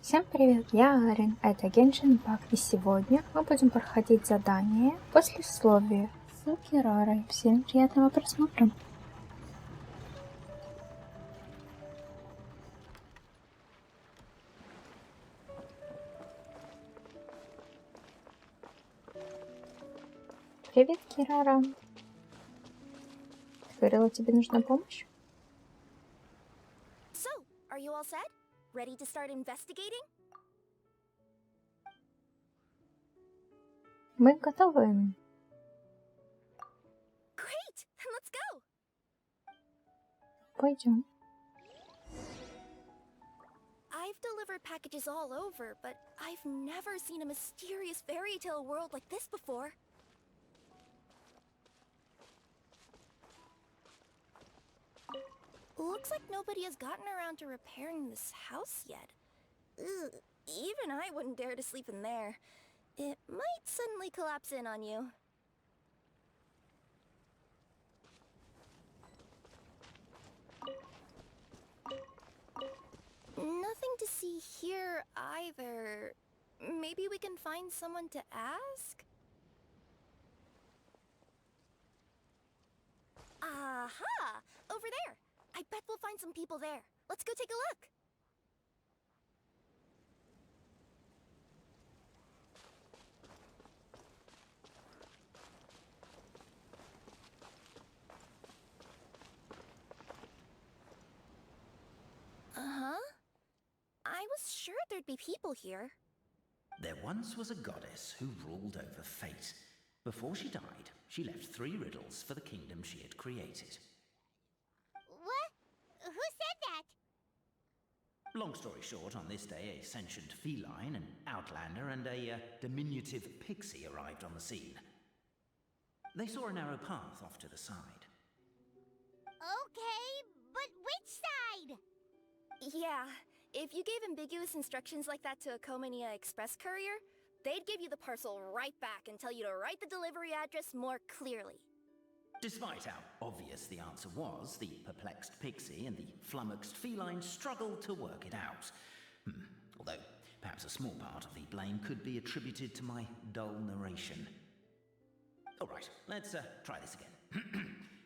Всем привет, я Аарин, это genshinimpact, и сегодня мы будем проходить задание послесловие с Кирарой. Всем приятного просмотра! Привет, Кирара. Ты говорила, тебе нужна помощь? So, are you all set? Ready to start investigating? Мы готовы. Great! Then let's go! Пойдем. I've delivered packages all over, but I've never seen a mysterious fairy tale world like this before. Looks like nobody has gotten around to repairing this house yet. Ugh, even I wouldn't dare to sleep in there. It might suddenly collapse in on you. Nothing to see here either. Maybe we can find someone to ask? Aha! Over there! I bet we'll find some people there. Let's go take a look! Uh-huh. I was sure there'd be people here. There once was a goddess who ruled over fate. Before she died, she left 3 riddles for the kingdom she had created. What? Who said that? Long story short, on this day, a sentient feline, an outlander, and a diminutive pixie arrived on the scene. They saw a narrow path off to the side. Okay, but which side? Yeah, if you gave ambiguous instructions like that to a Comania Express courier, they'd give you the parcel right back and tell you to write the delivery address more clearly. Despite how obvious the answer was, the perplexed pixie and the flummoxed feline struggled to work it out. Although, perhaps a small part of the blame could be attributed to my dull narration. Alright, let's try this again.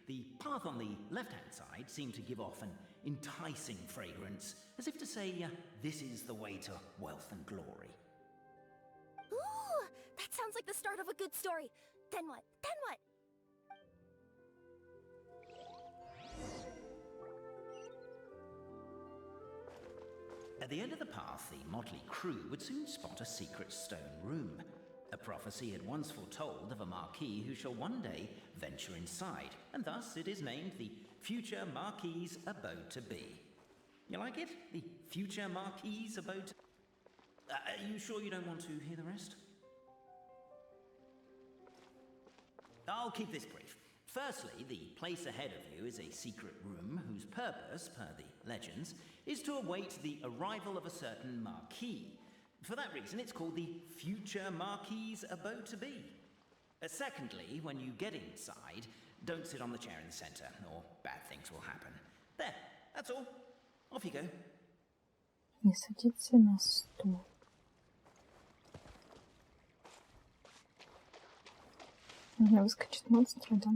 The path on the left-hand side seemed to give off an enticing fragrance, as if to say, this is the way to wealth and glory. Ooh, that sounds like the start of a good story. Then what? Then what? At the end of the path, the motley crew would soon spot a secret stone room. A prophecy had once foretold of a marquis who shall one day venture inside, and thus it is named the future marquis's abode to be. You like it? The future marquis's abode to... Are you sure you don't want to hear the rest? I'll keep this brief. Firstly, the place ahead of you is a secret room whose purpose, per the legends, is to await the arrival of a certain marquis. For that reason, it's called the future marquis's abode to be. Secondly, when you get inside, don't sit on the chair in the center, or bad things will happen. There, that's all. Off you go. Не садиться на стул. У меня выскочит монстр, да?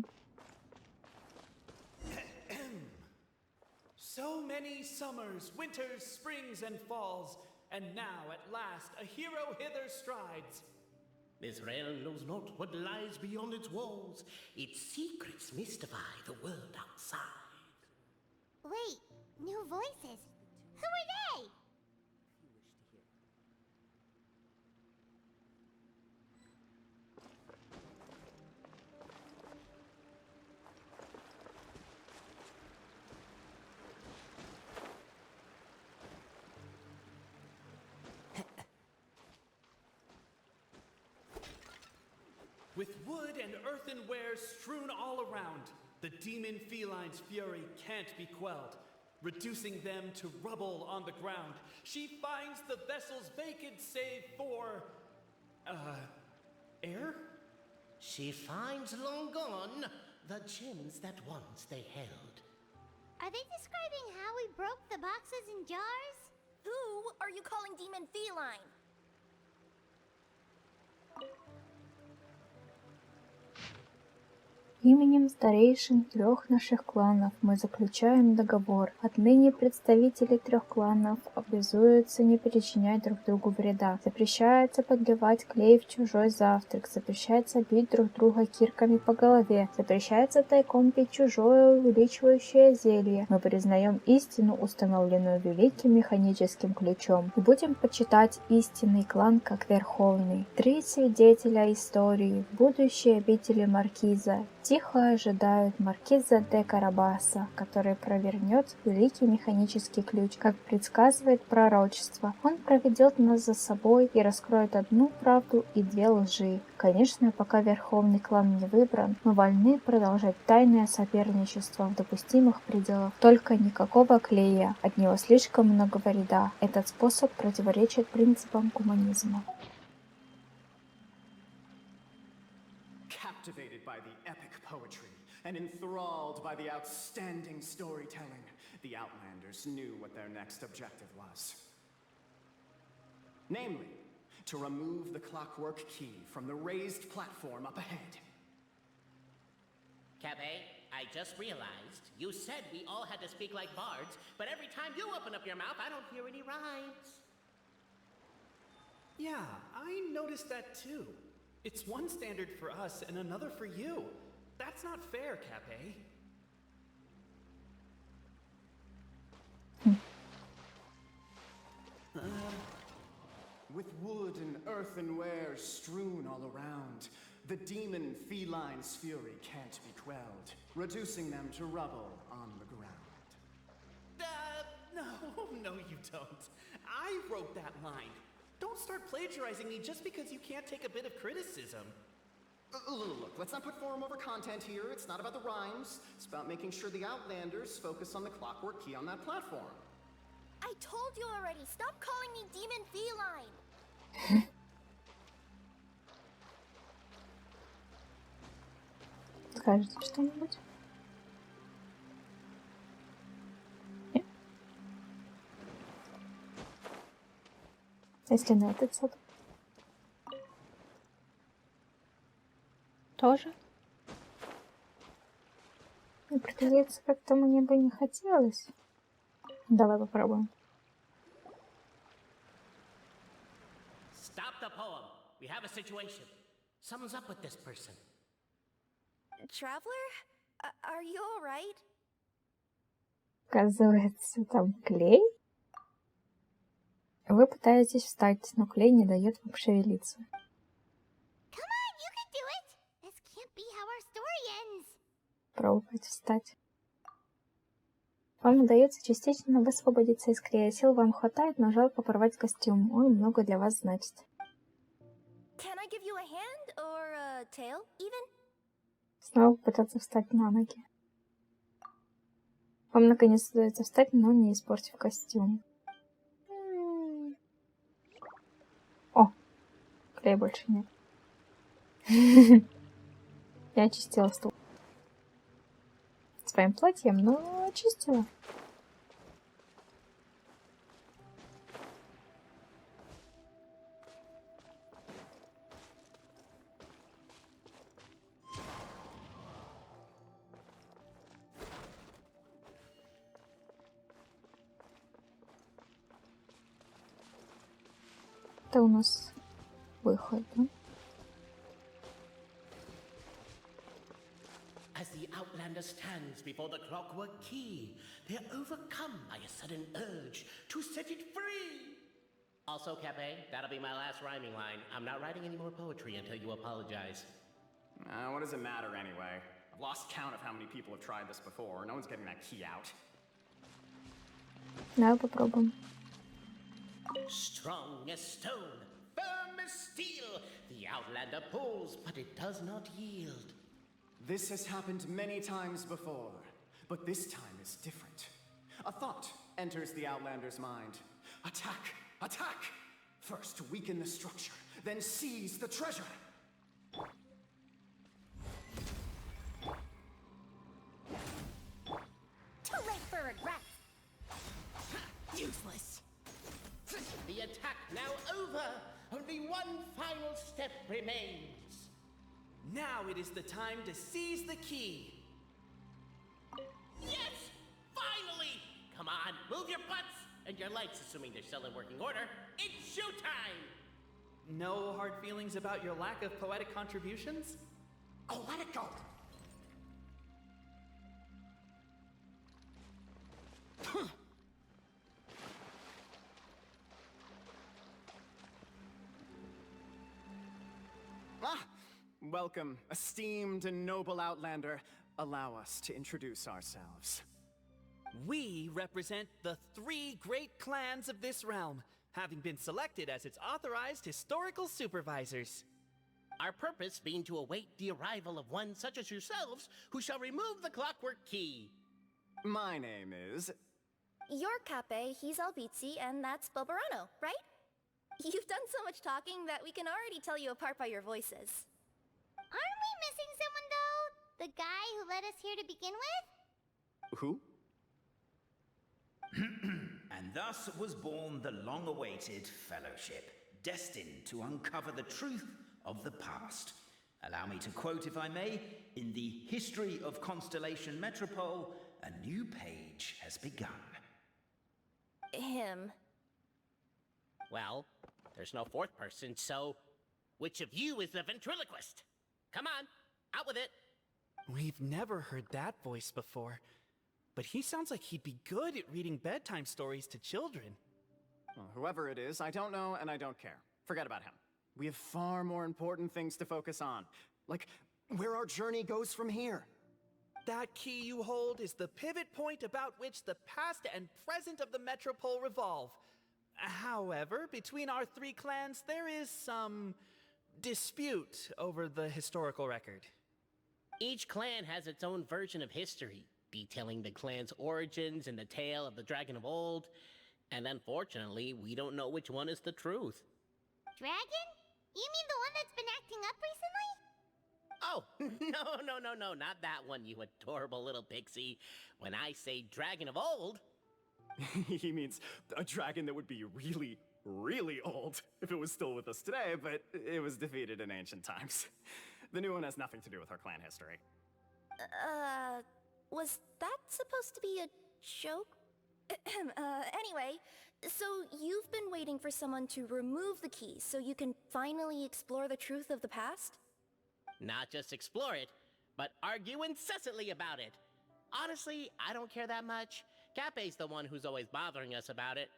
So many summers, winters, springs, and falls, and now at last a hero hither strides. This realm knows not what lies beyond its walls. Its secrets mystify the world outside. Wait, new voices. Who are they? With wood and earthenware strewn all around, the demon feline's fury can't be quelled. Reducing them to rubble on the ground, she finds the vessel's vacant save for... air? She finds long gone the gems that once they held. Are they describing how we broke the boxes and jars? Who are you calling demon demon feline. Именем старейшин 3 наших кланов мы заключаем договор. Отныне представители 3 кланов обязуются не причинять друг другу вреда. Запрещается подливать клей в чужой завтрак. Запрещается бить друг друга кирками по голове. Запрещается тайком пить чужое увеличивающее зелье. Мы признаем истину, установленную великим механическим ключом. И будем почитать истинный клан как верховный. 3 свидетеля истории, будущие обители Маркиза, тихо ожидают маркиза де Карабаса, который провернет великий механический ключ, как предсказывает пророчество. Он проведет нас за собой и раскроет одну правду и 2 лжи. Конечно, пока верховный клан не выбран, мы вольны продолжать тайное соперничество в допустимых пределах. Только никакого клея, от него слишком много вреда. Этот способ противоречит принципам гуманизма. Captivated by the epic poetry and enthralled by the outstanding storytelling, the Outlanders knew what their next objective was. Namely, to remove the clockwork key from the raised platform up ahead. Cabe, I just realized you said we all had to speak like bards, but every time you open up your mouth, I don't hear any rhymes. Yeah, I noticed that too. It's one standard for us and another for you. That's not fair, Cape. With wood and earthenware strewn all around, the demon feline's fury can't be quelled, reducing them to rubble on the ground. No, you don't. I wrote that line. Don't start plagiarizing me just because you can't take a bit of criticism. Look, let's not put form over content here. It's not about the rhymes. It's about making sure the Outlanders focus on the clockwork key on that platform. I told you already, stop calling me demon feline. Скажете что-нибудь? Нет? Если на этот сад? Тоже? И притвориться как-то мне бы не хотелось. Давай попробуем. Stop the poem. We have a situation. Something's up with this person. Traveler? Are you alright? Оказывается, там клей. Вы пытаетесь встать, но клей не дает вам шевелиться. Come on, you can do it! This can't be how our story ends! Пробовать встать. Вам удается частично высвободиться из клея. Сил вам хватает, но жалко порвать костюм. Он много для вас значит. Can I give you a hand or a tail, even? Снова пытаться встать на ноги. Вам наконец удается встать, но не испортив костюм. О, клея больше нет. Я очистила стул своим платьем, но очистила. Это у нас выход, да? As the Outlander stands before the clockwork key, they're overcome by a sudden urge to set it free. Also, Cape, that'll be my last rhyming line. I'm not writing any more poetry until you apologize. What does it matter anyway? I've lost count of how many people have tried this before. No one's getting that key out. Давай попробуем. Strong as stone, firm as steel, the Outlander pulls, but it does not yield. This has happened many times before, but this time is different. A thought enters the Outlander's mind. Attack! Attack! First weaken the structure, then seize the treasure! Too late for regret. Useless. The attack attack now over. Only one final step remains. Now it is the time to seize the key. Yes! Finally! Come on, move your butts! And your legs, assuming they're still in working order. It's showtime! No hard feelings about your lack of poetic contributions? Oh, let it go! Welcome, esteemed and noble Outlander. Allow us to introduce ourselves. We represent the 3 great clans of this realm, having been selected as its authorized historical supervisors. Our purpose being to await the arrival of one such as yourselves, who shall remove the clockwork key. My name is... You're Cape, he's Albizzi, and that's Bobarano, right? You've done so much talking that we can already tell you apart by your voices. Aren't we missing someone, though? The guy who led us here to begin with? Who? And thus was born the long-awaited fellowship, destined to uncover the truth of the past. Allow me to quote, if I may, in the history of Constellation Metropole, a new page has begun. Him. Well, there's no fourth person, so which of you is the ventriloquist? Come on, out with it. We've never heard that voice before, but he sounds like he'd be good at reading bedtime stories to children. Well, whoever it is, I don't know and I don't care. Forget about him. We have far more important things to focus on, like where our journey goes from here. That key you hold is the pivot point about which the past and present of the Metropole revolve. However, between our 3 clans, there is some dispute over the historical record. Each clan has its own version of history, detailing the clan's origins and the tale of the dragon of old. And unfortunately, we don't know which one is the truth. Dragon? You mean the one that's been acting up recently? Oh, no, not that one, you adorable little pixie. When I say dragon of old... He means a dragon that would be really, really old if it was still with us today, but it was defeated in ancient times. The new one has nothing to do with our clan history. Was that supposed to be a joke? Anyway, so you've been waiting for someone to remove the key so you can finally explore the truth of the past? Not just explore it, but argue incessantly about it. Honestly, I don't care that much. Cape's the one who's always bothering us about it.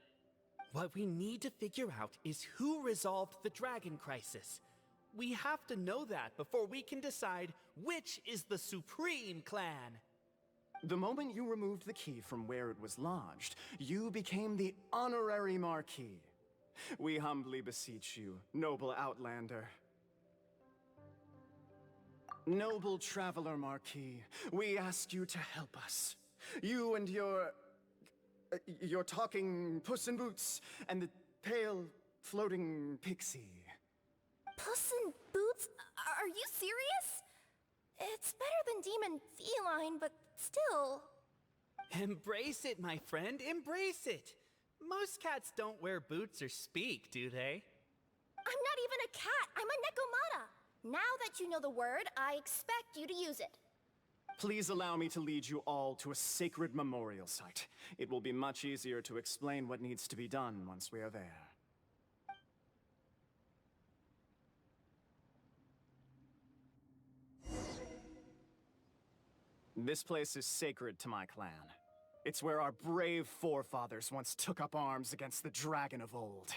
What we need to figure out is who resolved the dragon crisis. We have to know that before we can decide which is the supreme clan. The moment you removed the key from where it was lodged, you became the honorary Marquis. We humbly beseech you, noble Outlander. Noble Traveler Marquis, we ask you to help us. You and your talking Puss in Boots and the pale floating pixie. Puss in Boots? Are you serious? It's better than demon feline, but still... Embrace it, my friend, embrace it. Most cats don't wear boots or speak, do they? I'm not even a cat, I'm a Nekomata. Now that you know the word, I expect you to use it. Please allow me to lead you all to a sacred memorial site. It will be much easier to explain what needs to be done once we are there. This place is sacred to my clan. It's where our brave forefathers once took up arms against the dragon of old.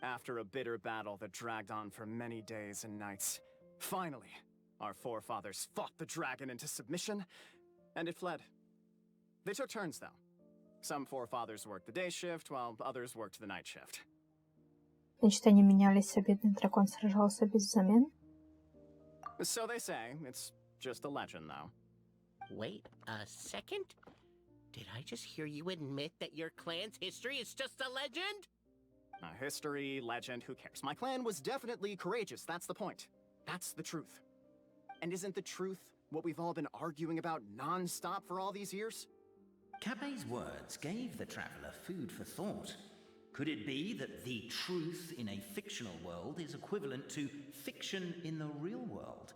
After a bitter battle that dragged on for many days and nights, finally, our forefathers fought the dragon into submission, and it fled. They took turns, though. Some forefathers worked the day shift, while others worked the night shift. Значит, они менялись, а бедный дракон сражался без замен? So they say. It's just a legend, though. Wait a second? Did I just hear you admit that your clan's history is just a legend? History, legend, who cares? My clan was definitely courageous, that's the point. That's the truth. And isn't the truth what we've all been arguing about non-stop for all these years? Cape's words gave the traveller food for thought. Could it be that the truth in a fictional world is equivalent to fiction in the real world?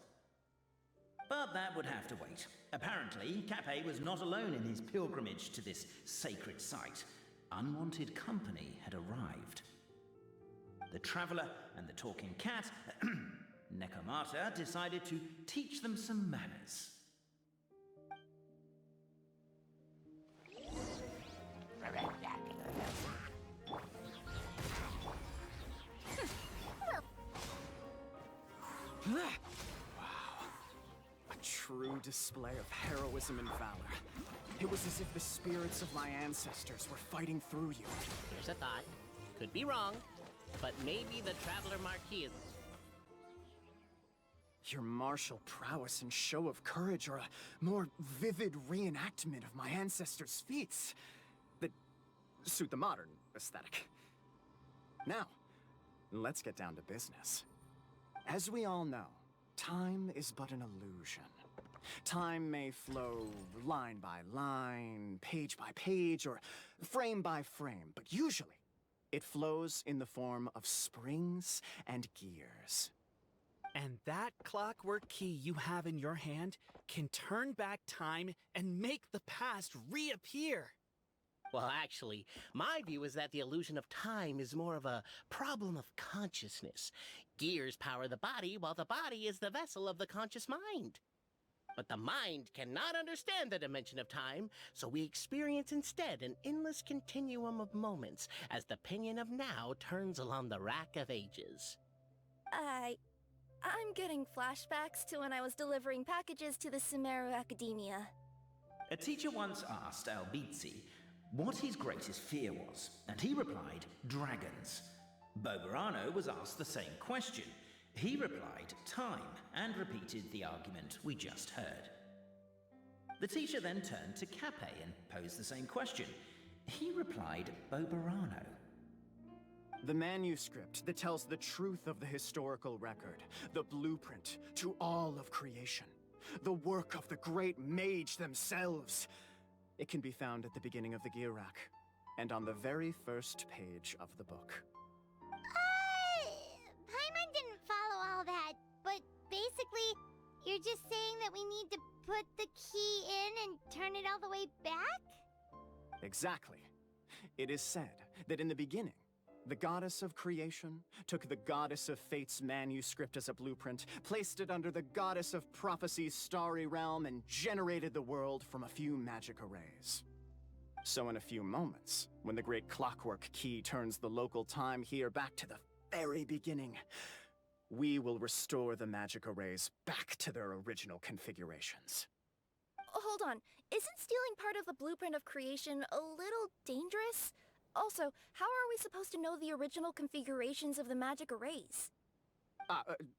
But that would have to wait. Apparently, Capet was not alone in his pilgrimage to this sacred site. Unwanted company had arrived. The traveler and the talking cat, Nekomata, decided to teach them some manners. True display of heroism and valor. It was as if the spirits of my ancestors were fighting through you. Here's a thought. Could be wrong, but maybe the Traveler Marquis is... Your martial prowess and show of courage are a more vivid reenactment of my ancestors' feats that suit the modern aesthetic. Now, let's get down to business. As we all know, time is but an illusion. Time may flow line by line, page by page, or frame by frame, but usually it flows in the form of springs and gears. And that clockwork key you have in your hand can turn back time and make the past reappear. Well, actually, my view is that the illusion of time is more of a problem of consciousness. Gears power the body, while the body is the vessel of the conscious mind. But the mind cannot understand the dimension of time, so we experience instead an endless continuum of moments as the pinion of now turns along the rack of ages. I'm getting flashbacks to when I was delivering packages to the Sumeru Academia. A teacher once asked Albizzi what his greatest fear was, and he replied, dragons. Boberano was asked the same question. He replied, time, and repeated the argument we just heard. The teacher then turned to Capet and posed the same question. He replied, Boberano. The manuscript that tells the truth of the historical record, the blueprint to all of creation, the work of the great mage themselves. It can be found at the beginning of the gear rack, and on the very first page of the book. Paimon didn't follow all that, but basically, you're just saying that we need to put the key in and turn it all the way back? Exactly. It is said that in the beginning, the goddess of creation took the goddess of fate's manuscript as a blueprint, placed it under the goddess of prophecy's starry realm, and generated the world from a few magic arrays. So in a few moments, when the great clockwork key turns the local time here back to the very beginning, we will restore the magic arrays back to their original configurations. Hold on, isn't stealing part of the blueprint of creation a little dangerous? Also, how are we supposed to know the original configurations of the magic arrays?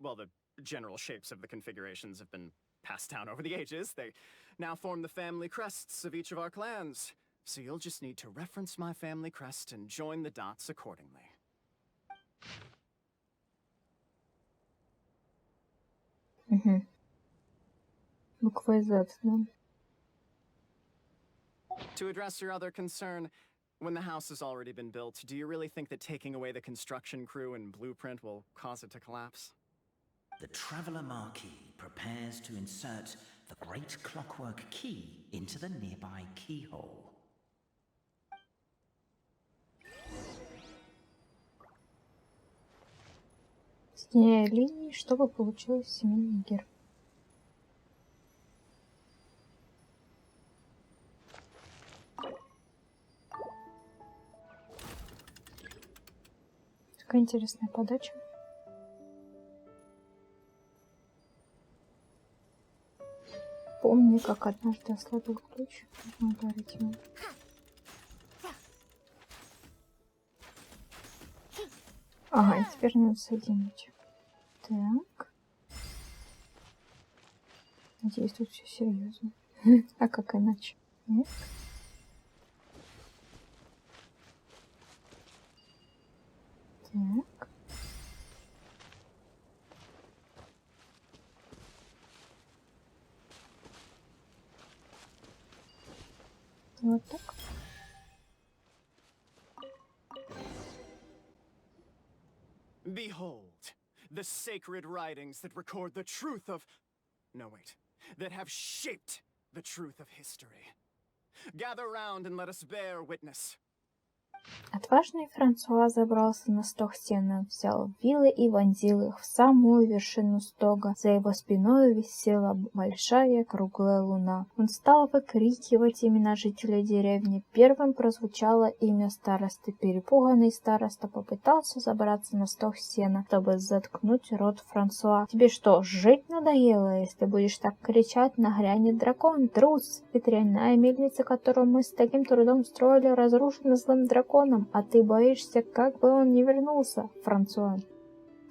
Well, the general shapes of the configurations have been passed down over the ages. They now form the family crests of each of our clans. So you'll just need to reference my family crest and join the dots accordingly. Буква Z, да? To address your other concern, when the house has already been built, do you really think that taking away the construction crew and blueprint will cause it to collapse? The Traveler Marquis prepares to insert the great clockwork key into the nearby keyhole. Соединяя линии, чтобы получилось семейный герб. Такая интересная подача. Помни, как однажды ослабил ключ. Можно ударить ему. Ага, и теперь надо соединить. Так. Надеюсь, тут все серьезно. А как иначе? Нет? Так. Вот так. Behold, the sacred writings that record the truth of... No, wait. That have shaped the truth of history. Gather round and let us bear witness. Отважный Франсуа забрался на стог сена, взял вилы и вонзил их в самую вершину стога. За его спиной висела большая круглая луна. Он стал выкрикивать имена жителей деревни. Первым прозвучало имя старосты. Перепуганный староста попытался забраться на стог сена, чтобы заткнуть рот Франсуа. «Тебе что, жить надоело? Если будешь так кричать, нагрянет дракон, трус! Ветряная мельница, которую мы с таким трудом строили, разрушена злым драконом, а ты боишься, как бы он не вернулся, Франсуа».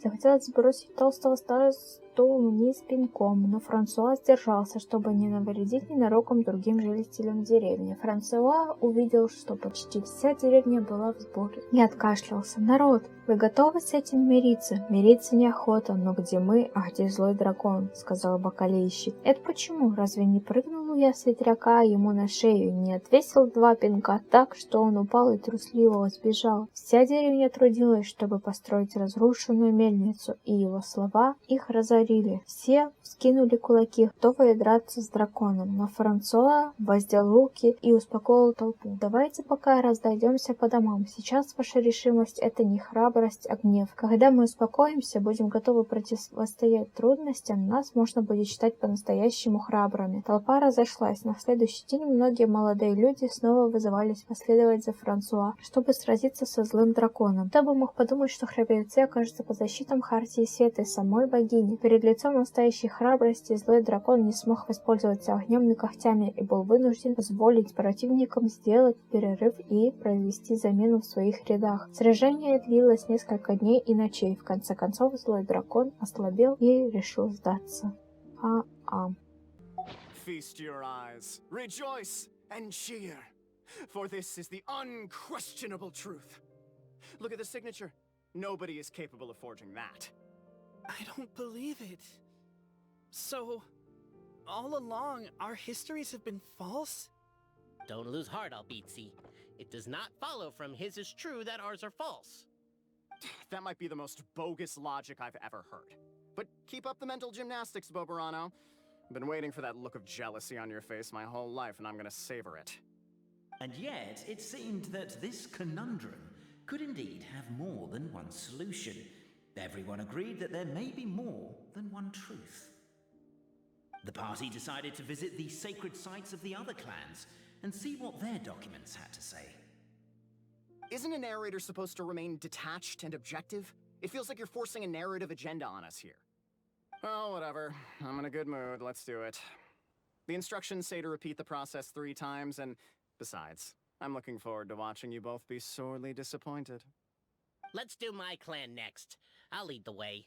Захотелось сбросить толстого старосту вниз пинком, но Франсуа сдержался, чтобы не навредить ненароком другим жителям деревни. Франсуа увидел, что почти вся деревня была в сборе, и откашлялся. «Народ, вы готовы с этим мириться? Мириться неохота, но где мы, а где злой дракон?» — сказал бакалейщик. «Это почему? Разве не прыгнул я с ветряка ему на шею, не отвесил 2 пинка так, что он упал и трусливо сбежал? Вся деревня трудилась, чтобы построить разрушенную мельницу, и его слова их разорили. Все вскинули кулаки, готовые драться с драконом, но Франсуа воздел руки и успокоил толпу. «Давайте пока разойдемся по домам. Сейчас ваша решимость — это не храбрость, а гнев. Когда мы успокоимся, будем готовы противостоять трудностям, нас можно будет считать по-настоящему храбрыми». Толпа разошлась. На следующий день многие молодые люди снова вызывались последовать за Франсуа, чтобы сразиться со злым драконом. Кто бы мог подумать, что храбрецы окажутся под защитом Хартии Света и самой богини. Перед лицом настоящей храбрости злой дракон не смог воспользоваться огнем и когтями и был вынужден позволить противникам сделать перерыв и произвести замену в своих рядах. Сражение длилось несколько дней и ночей. В конце концов злой дракон ослабел и решил сдаться. Feast your eyes, rejoice and cheer, for this is the unquestionable truth. Look at the signature. Nobody is capable of forging that. I don't believe it. So, all along, our histories have been false? Don't lose heart, Albizzi. It does not follow from his is true that ours are false. That might be the most bogus logic I've ever heard. But keep up the mental gymnastics, Boberano. I've been waiting for that look of jealousy on your face my whole life, and I'm gonna savor it. And yet, it seemed that this conundrum could indeed have more than one solution. Everyone agreed that there may be more than one truth. The party decided to visit the sacred sites of the other clans and see what their documents had to say. Isn't a narrator supposed to remain detached and objective? It feels like you're forcing a narrative agenda on us here. Oh, whatever. I'm in a good mood. Let's do it. The instructions say to repeat the process 3 times, and besides, I'm looking forward to watching you both be sorely disappointed. Let's do my clan next. I'll lead the way.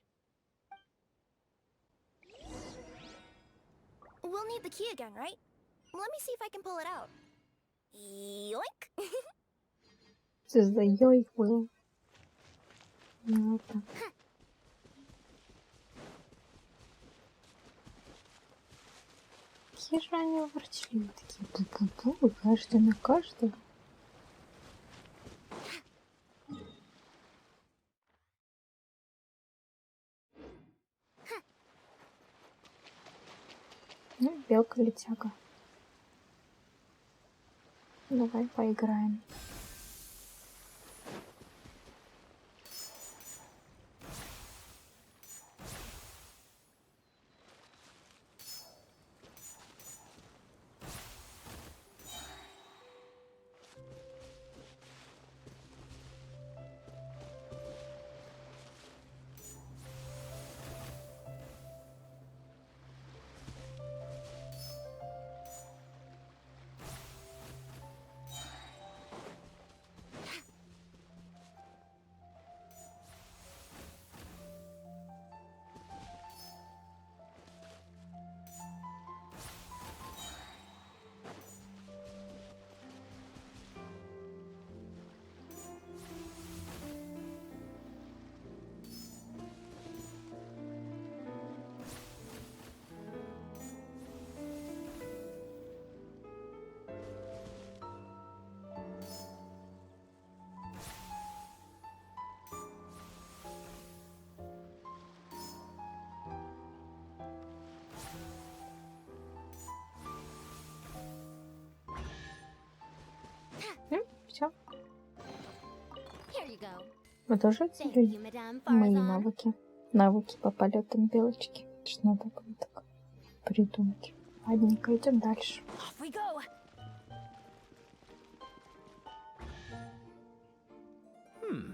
We'll need the key again, right? Let me see if I can pull it out. Yoink! Что за ёй был? Ну, так. Какие же они ворчливые такие. Бу-бу-бу, каждый на каждого. Ну, белка-летяга. Давай поиграем. There you go. Вы тоже Thank отделили you, Madame мои Farazan. навыки? Навыки по полетам белочки. Что надо было так придумать. Ладненько, идем дальше. Off we go!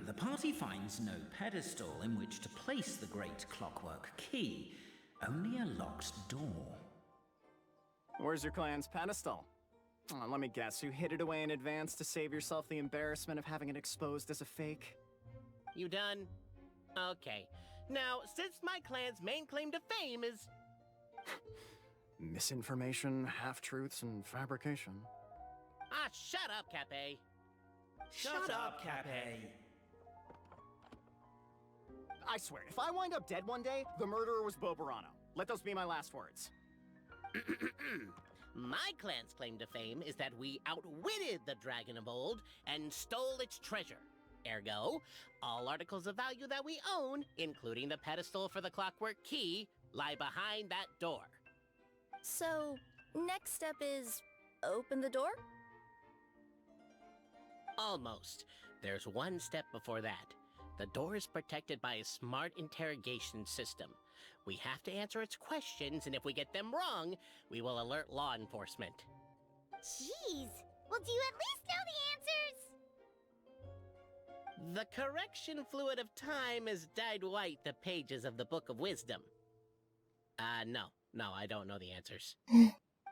The party finds no pedestal in which to place the great clockwork key, only a locked door. Where's your clan's pedestal? Oh, let me guess, you hid it away in advance to save yourself the embarrassment of having it exposed as a fake? You done? Okay. Now, since my clan's main claim to fame is... Misinformation, half-truths, and fabrication. Ah, shut up, Cape. Shut up, Cape. I swear, if I wind up dead one day, the murderer was Bobarano. Let those be my last words. My clan's claim to fame is that we outwitted the dragon of old and stole its treasure. Ergo, all articles of value that we own, including the pedestal for the clockwork key, lie behind that door. So, next step is open the door? Almost. There's one step before that. The door is protected by a smart interrogation system. We have to answer its questions, and if we get them wrong, we will alert law enforcement. Jeez. Well, do you at least know the answers? The correction fluid of time has dyed white the pages of the Book of Wisdom. No, I don't know the answers.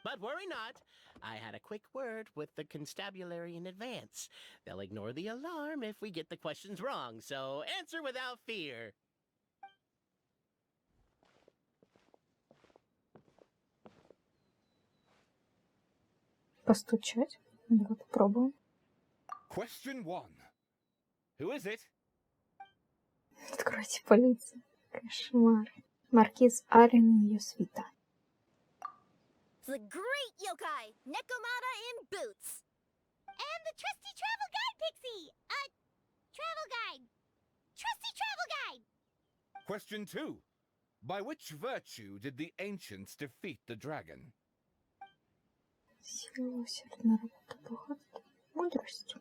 But worry not. I had a quick word with the constabulary in advance. They'll ignore the alarm if we get the questions wrong, so answer without fear. Постучать? Давай попробуем. Question 1. Who is it? Откройте полицию. Кошмар. Маркиз Aarin и ее свита. The great yokai, Nekomata in boots. And the trusty travel guide, Pixie! Travel guide. Trusty travel guide! Question 2. By which virtue did the ancients defeat the dragon? Сила, усердная работа, богатство, мудрость.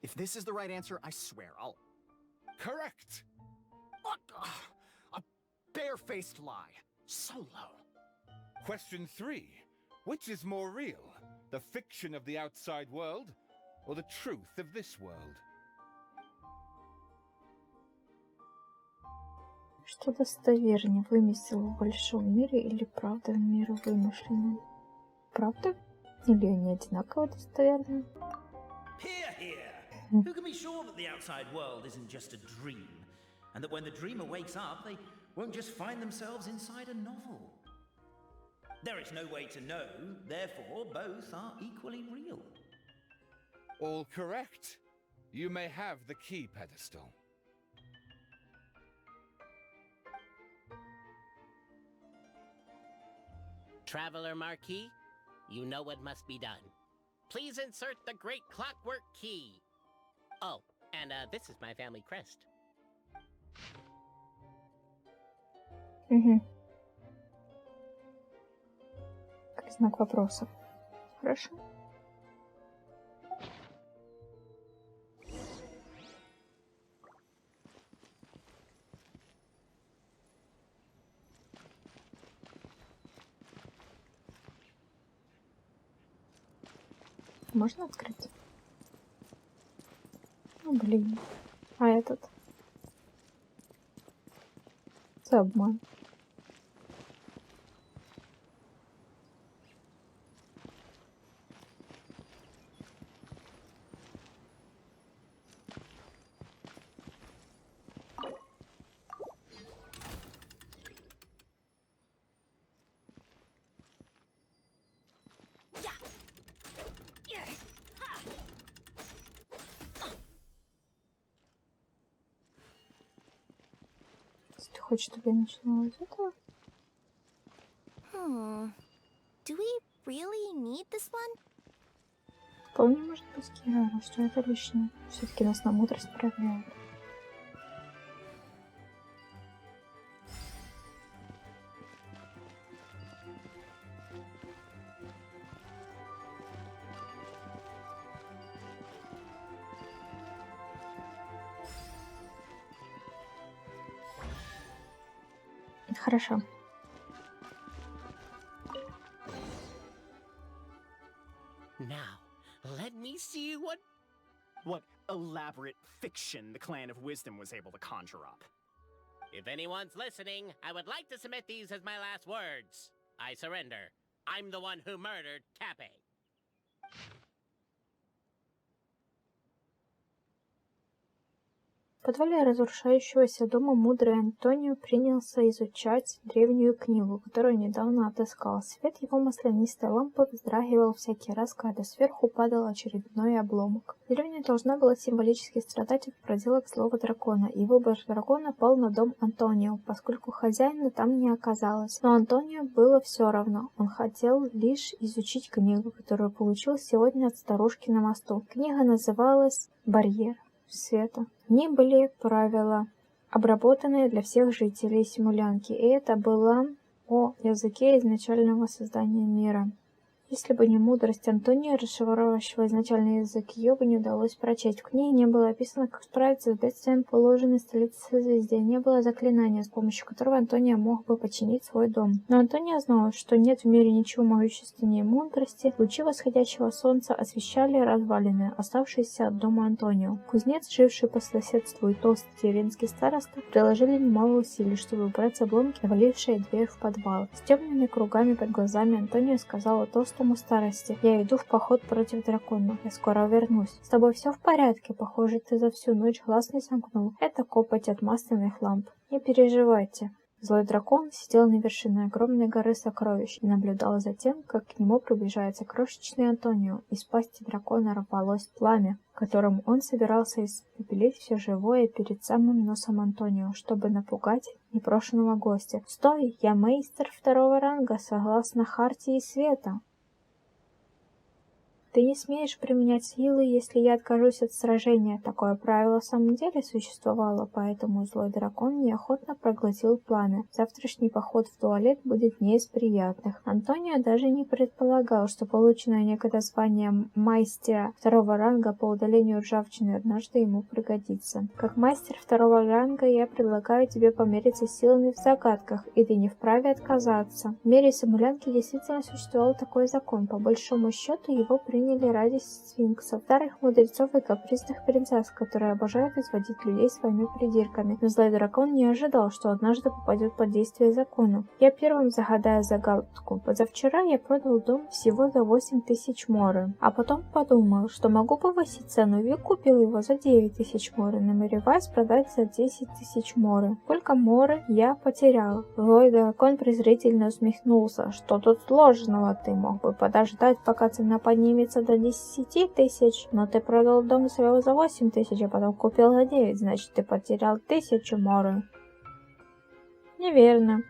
If this is the right answer, I swear I'll... Correct! What? A barefaced lie. So low. Question 3. Which is more real? The fiction of the outside world or the truth of this world? Что достовернее, вымысел в большом мире или правда в мире вымышленном? Правда? Или они одинаково достоверны? Hear, hear! Who can be sure that the outside world isn't just a dream, and that when the dreamer wakes up, they won't just find themselves inside a novel? There is no way to know, therefore both are equally real. All correct. You may have the key pedestal. Traveler Marquis, you know what must be done. Please insert the great clockwork key. Oh, and this is my family crest. Угу. Как знак вопроса. Хорошо. Можно открыть? Ну, блин. А этот? За обман. Если хочешь, чтобы я начала с этого. Do we really need this one? Вполне может быть Кирарой, что это лишнее. Все-таки нас на мудрость проявляют. Хорошо. Now, let me see What elaborate fiction the Clan of Wisdom was able to conjure up. If anyone's listening, I would like to submit these as my last words. I surrender. I'm the one who murdered Cappy. В подвале разрушающегося дома мудрый Антонио принялся изучать древнюю книгу, которую недавно отыскал. Свет его маслянистой лампы вздрагивал всякий раз, когда сверху падал очередной обломок. Деревня должна была символически страдать от проделок злого дракона, и выбор дракона пал на дом Антонио, поскольку хозяина там не оказалось. Но Антонио было все равно. Он хотел лишь изучить книгу, которую получил сегодня от старушки на мосту. Книга называлась «Барьер света». В ней были правила, обработанные для всех жителей Симулянки, и это было о языке изначального создания мира. Если бы не мудрость Антонио, расшифровывающего изначальный язык, ее бы не удалось прочесть. В книге не было описано, как справиться с бедствием положенной столицы созвездия. Не было заклинания, с помощью которого Антонио мог бы починить свой дом. Но Антонио знал, что нет в мире ничего могущественнее мудрости. Лучи восходящего солнца освещали развалины, оставшиеся от дома Антонио. Кузнец, живший по соседству, и толстый деревенский староста приложили немало усилий, чтобы убрать обломки, навалившие дверь в подвал. С темными кругами под глазами Антонио сказал толстому старости: «Я иду в поход против дракона. Я скоро вернусь. С тобой все в порядке? Похоже, ты за всю ночь глаз не сомкнул. Это копоть от масляных ламп. Не переживайте». Злой дракон сидел на вершине огромной горы сокровищ и наблюдал за тем, как к нему приближается крошечный Антонио. Из пасти дракона рвалось пламя, которым он собирался испепелить все живое перед самым носом Антонио, чтобы напугать непрошенного гостя. «Стой! Я мейстер второго ранга, согласно Хартии Света!» Ты не смеешь применять силы, если я откажусь от сражения. Такое правило в самом деле существовало, поэтому злой дракон неохотно проглотил пламя. Завтрашний поход в туалет будет не из приятных. Антонио даже не предполагал, что полученное некогда звание мастера второго ранга по удалению ржавчины однажды ему пригодится. Как мастер второго ранга я предлагаю тебе помериться силами в загадках, и ты не вправе отказаться. В мире Симулянки действительно существовал такой закон. По большому счету его приняли ради сфинксов, старых мудрецов и капризных принцесс, которые обожают изводить людей своими придирками. Но злой дракон не ожидал, что однажды попадет под действие закона. Я первым загадаю загадку. Позавчера я продал дом всего за 8000 моры, а потом подумал, что могу повысить цену, и купил его за 9000 моры, намереваясь продать за 10 000 моры. Сколько моры я потерял? Злой дракон презрительно усмехнулся. Что тут сложного? Ты мог бы подождать, пока цена поднимется до 10 000, но ты продал дом своего за 8000, а потом купил за 9, значит ты потерял 1000 моры. Неверно.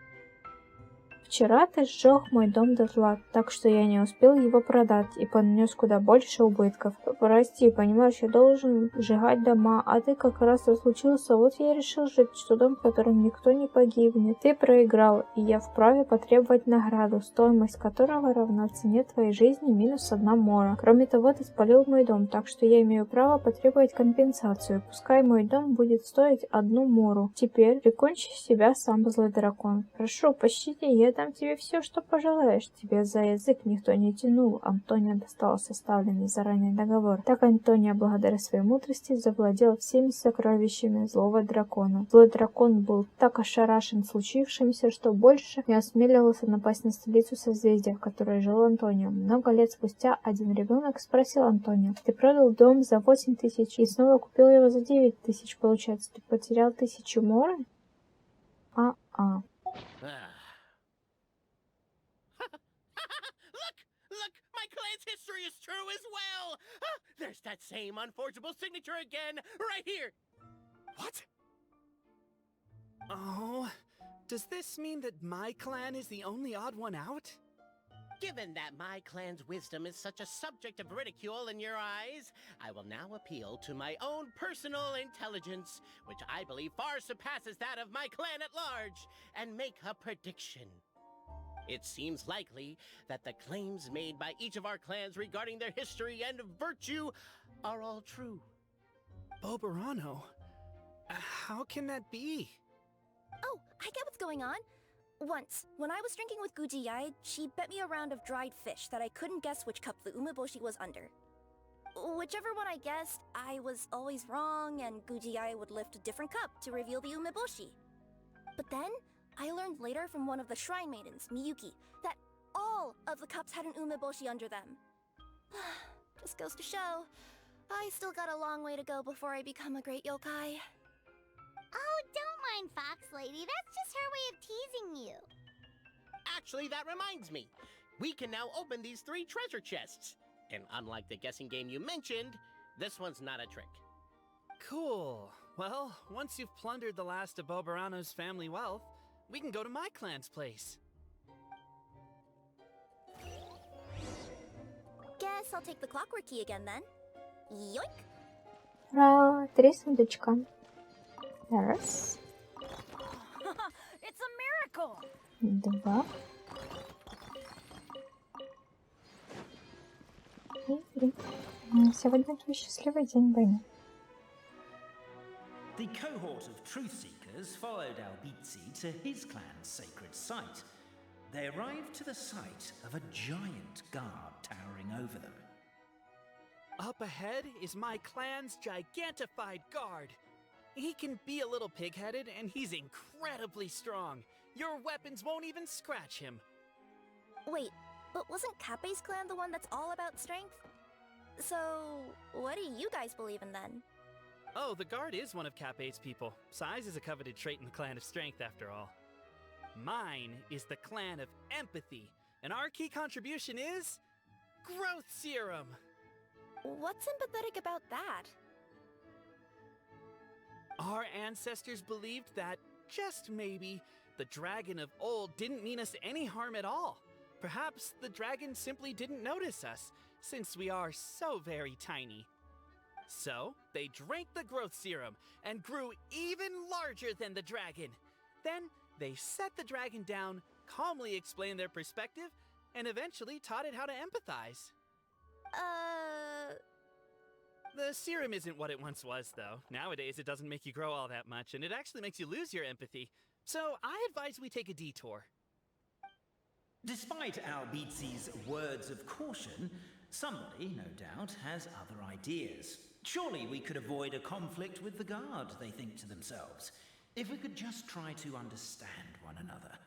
Вчера ты сжег мой дом дотла, так что я не успел его продать и понес куда больше убытков. Прости, понимаешь, я должен сжигать дома, а ты как раз случился, вот я решил жить чудом, в котором никто не погибнет. Ты проиграл, и я вправе потребовать награду, стоимость которого равна цене твоей жизни минус 1 мора. Кроме того, ты спалил мой дом, так что я имею право потребовать компенсацию. Пускай мой дом будет стоить 1 мору. Теперь прикончи себя сам, злой дракон. Прошу, пощади, я дам тебе все, что пожелаешь. Тебе за язык никто не тянул. Антонио достал составленный заранее договор. Так Антонио, благодаря своей мудрости, завладел всеми сокровищами злого дракона. Злой дракон был так ошарашен случившимся, что больше не осмеливался напасть на столицу созвездия, в которой жил Антонио. Много лет спустя один ребенок спросил Антонио: ты продал дом за 8000 и снова купил его за 9000, получается, ты потерял 1000 моры? Look! My clan's history is true as well! There's that same unforgeable signature again, right here! What? Oh, does this mean that my clan is the only odd one out? Given that my clan's wisdom is such a subject of ridicule in your eyes, I will now appeal to my own personal intelligence, which I believe far surpasses that of my clan at large, and make a prediction. It seems likely that the claims made by each of our clans regarding their history and virtue are all true. Boberano? How can that be? Oh, I get what's going on. Once, when I was drinking with Gujiyai, she bet me a round of dried fish that I couldn't guess which cup the umeboshi was under. Whichever one I guessed, I was always wrong, and Gujiyai would lift a different cup to reveal the umeboshi. But then, I learned later from one of the shrine maidens, Miyuki, that all of the cups had an umeboshi under them. Just goes to show, I still got a long way to go before I become a great yokai. Oh, don't mind Fox Lady. That's just her way of teasing you. Actually, that reminds me. We can now open these 3 treasure chests. And unlike the guessing game you mentioned, this one's not a trick. Cool. Well, once you've plundered the last of Bobarano's family wealth, we can go to my clan's place. Guess I'll take the clockwork key again then. Yoink! Ура! 3 сундучка. Раз, It's a miracle! 2 и 3. Сегодня твой счастливый день, Бенни. The cohort of truth seekers followed Albizzi to his clan's sacred site. They arrived to the site of a giant guard towering over them. Up ahead is my clan's gigantified guard. He can be a little pig-headed, and he's incredibly strong. Your weapons won't even scratch him. Wait, but wasn't Kappei's clan the one that's all about strength? So, what do you guys believe in then? Oh, the guard is one of Kappei's people. Size is a coveted trait in the clan of strength, after all. Mine is the clan of empathy, and our key contribution is growth serum. What's empathetic about that? Our ancestors believed that, just maybe, the dragon of old didn't mean us any harm at all. Perhaps the dragon simply didn't notice us, since we are so very tiny. So, they drank the growth serum and grew even larger than the dragon. Then, they set the dragon down, calmly explained their perspective, and eventually taught it how to empathize. The serum isn't what it once was, though. Nowadays, it doesn't make you grow all that much, and it actually makes you lose your empathy. So, I advise we take a detour. Despite Albizzi's words of caution, somebody, no doubt, has other ideas. Surely we could avoid a conflict with the guard, they think to themselves, if we could just try to understand one another.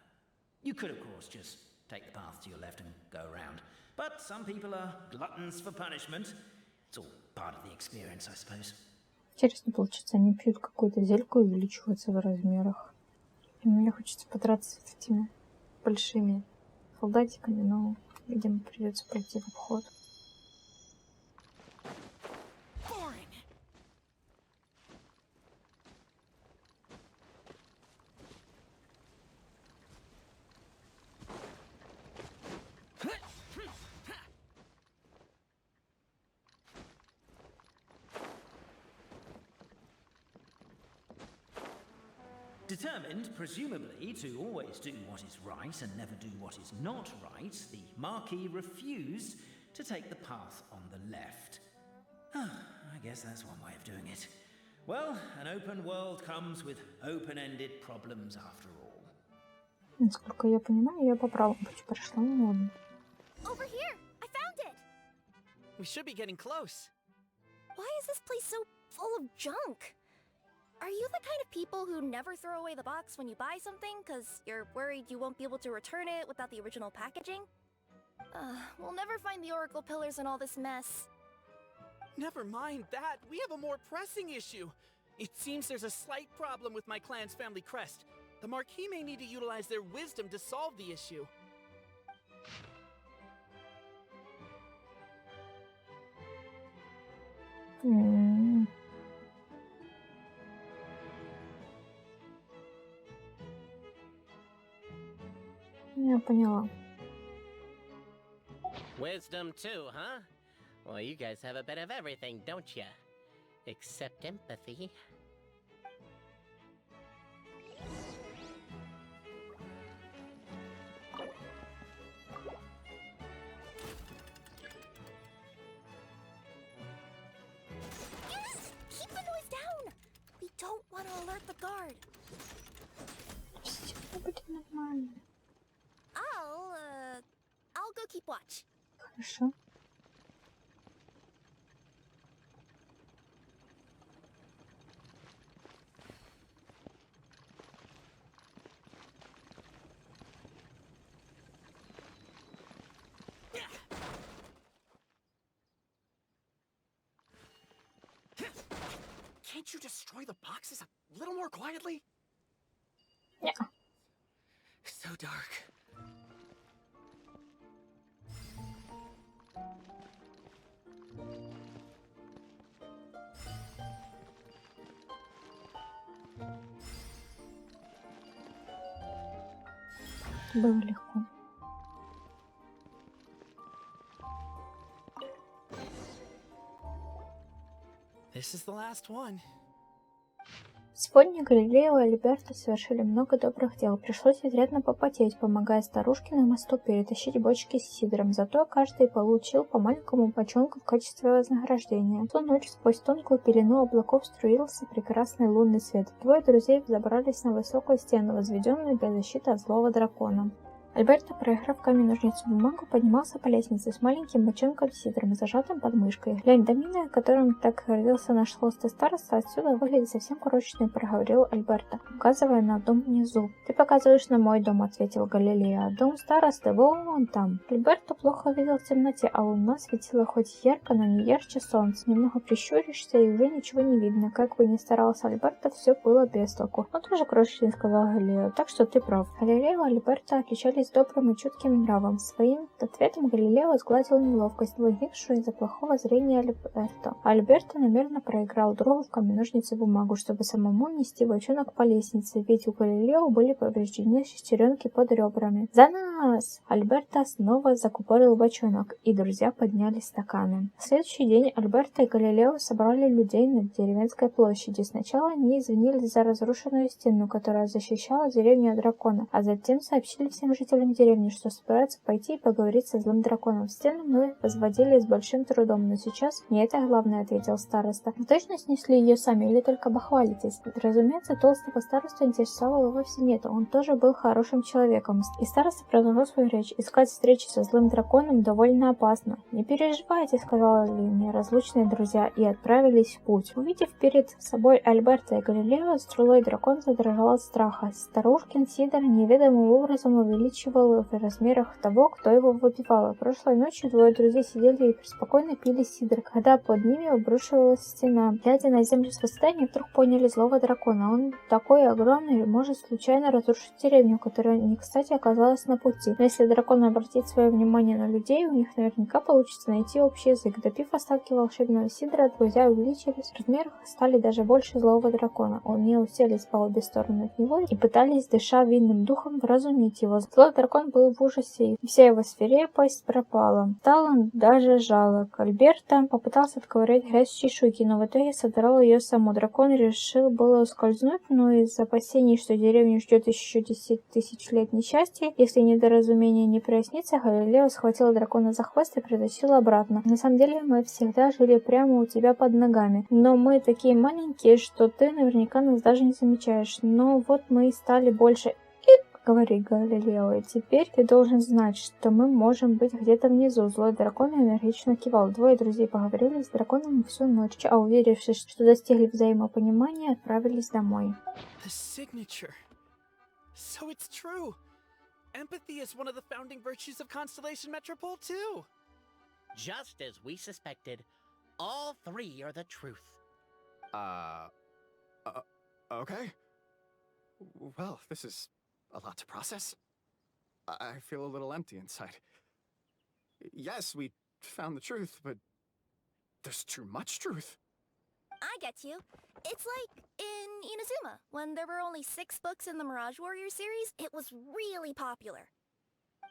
You could, of course, just take the path to your left and go around. But some people are gluttons for punishment. It's all part of the experience, I suppose. Интересно, получается, они пьют какую-то зельку и увеличиваются в размерах. И мне хочется подраться с этими большими солдатиками, но, видимо, придется пройти в обход. Determined, presumably, to always do what is right and never do what is not right, the Marquis refused to take the path on the left. I guess that's one way of doing it. Well, an open world comes with open-ended problems after all. Насколько я понимаю, я по правому пути прошла, ну ладно. Over here! I found it! We should be getting close. Why is this place so full of junk? Are you the kind of people who never throw away the box when you buy something because you're worried you won't be able to return it without the original packaging? We'll never find the Oracle Pillars in all this mess. Never mind that, we have a more pressing issue. It seems there's a slight problem with my clan's family crest. The Marquis may need to utilize their wisdom to solve the issue. Я поняла. Wisdom too, huh? Well, you guys have a bit of everything, don't ya? Except empathy. Keep the noise down! We don't want to alert the guard. Все будет нормально. I'll go keep watch. Хорошо. Can't you destroy the boxes a little more quietly? Не. So dark. Было легко. This is the last one. Сегодня Галилео и Альберто совершили много добрых дел. Пришлось изрядно попотеть, помогая старушке на мосту перетащить бочки с сидром. Зато каждый получил по маленькому бочонку в качестве вознаграждения. В ту ночь сквозь тонкую пелену облаков струился прекрасный лунный свет. Двое друзей взобрались на высокую стену, возведенную для защиты от злого дракона. Альберто, проиграв камень-ножницы-бумагу, поднимался по лестнице с маленьким бочонком с сидром, зажатым под мышкой. «Глянь, домина, которым так гордился наш толстый староста, отсюда выглядит совсем крошечной», — проговорил Альберто, указывая на дом внизу. «Ты показываешь на мой дом», — ответил Галилео. «А дом старосты вон там». Альберто плохо видел в темноте, а луна светила хоть ярко, но не ярче солнца. Немного прищуришься, и уже ничего не видно. Как бы ни старался Альберто, все было без толку. «Он тоже крошечный», — сказал Галилео, — «так что ты прав». Галилео и Альберто отличались добрым и чутким нравом. Своим ответом Галилео сгладил неловкость, возникшую из-за плохого зрения Альберто. Альберто намеренно проиграл другу в камень-ножницы-бумагу, чтобы самому нести бочонок по лестнице, ведь у Галилео были повреждены шестеренки под ребрами. «За нас!» Альберто снова закупорил бочонок, и друзья подняли стаканы. На следующий день Альберто и Галилео собрали людей на деревенской площади. Сначала они извинились за разрушенную стену, которая защищала деревню от дракона, а затем сообщили всем жителям деревни, что собираются пойти и поговорить со злым драконом. Стену мы возводили с большим трудом, но сейчас не это главное, — ответил староста. Вы точно снесли ее сами или только бахвалитесь? Разумеется, толстого старосту интересовало вовсе нет, он тоже был хорошим человеком. И староста продолжал свою речь. Искать встречи со злым драконом довольно опасно. «Не переживайте», — сказали неразлучные друзья и отправились в путь. Увидев перед собой Альберто и Галилео, злой дракон задрожал от страха. Старушкин сидр неведомым образом увеличивал в размерах того, кто его выпивал. Прошлой ночью двое друзей сидели и преспокойно пили сидр, когда под ними обрушивалась стена. Глядя на землю с высоты, они вдруг поняли злого дракона. Он такой огромный, может случайно разрушить деревню, которая не кстати оказалась на пути. Но если дракон обратит свое внимание на людей, у них наверняка получится найти общий язык. Допив остатки волшебного сидра, друзья увеличились в размерах и стали даже больше злого дракона. Они уселись по обе стороны от него и пытались, дыша винным духом, вразумить его. Злой дракон был в ужасе, и вся его свирепость пропала. Стал он даже жалок. Альберто попытался отковырять грязь с чешуйки, но в итоге содрал ее саму. Дракон решил было ускользнуть, но из опасений, что деревню ждет еще 10 тысяч лет несчастья, если недоразумение не прояснится, Галилео схватил дракона за хвост и притащил обратно. «На самом деле мы всегда жили прямо у тебя под ногами, но мы такие маленькие, что ты наверняка нас даже не замечаешь. Но вот мы и стали больше...» «Говори, Галилео, и теперь ты должен знать, что мы можем быть где-то внизу». Злой дракон энергично кивал. Двое друзей поговорили с драконом всю ночь, а уверившись, что достигли взаимопонимания, отправились домой. The signature. So it's true. Empathy is one of the founding virtues of Constellation Metropole too. Just as we suspected, all three are the truth. Okay. Well, this is a lot to process. I feel a little empty inside. Yes, we found the truth, but there's too much truth. I get you. It's like in Inazuma, when there were only 6 books in the Mirage Warrior series, it was really popular.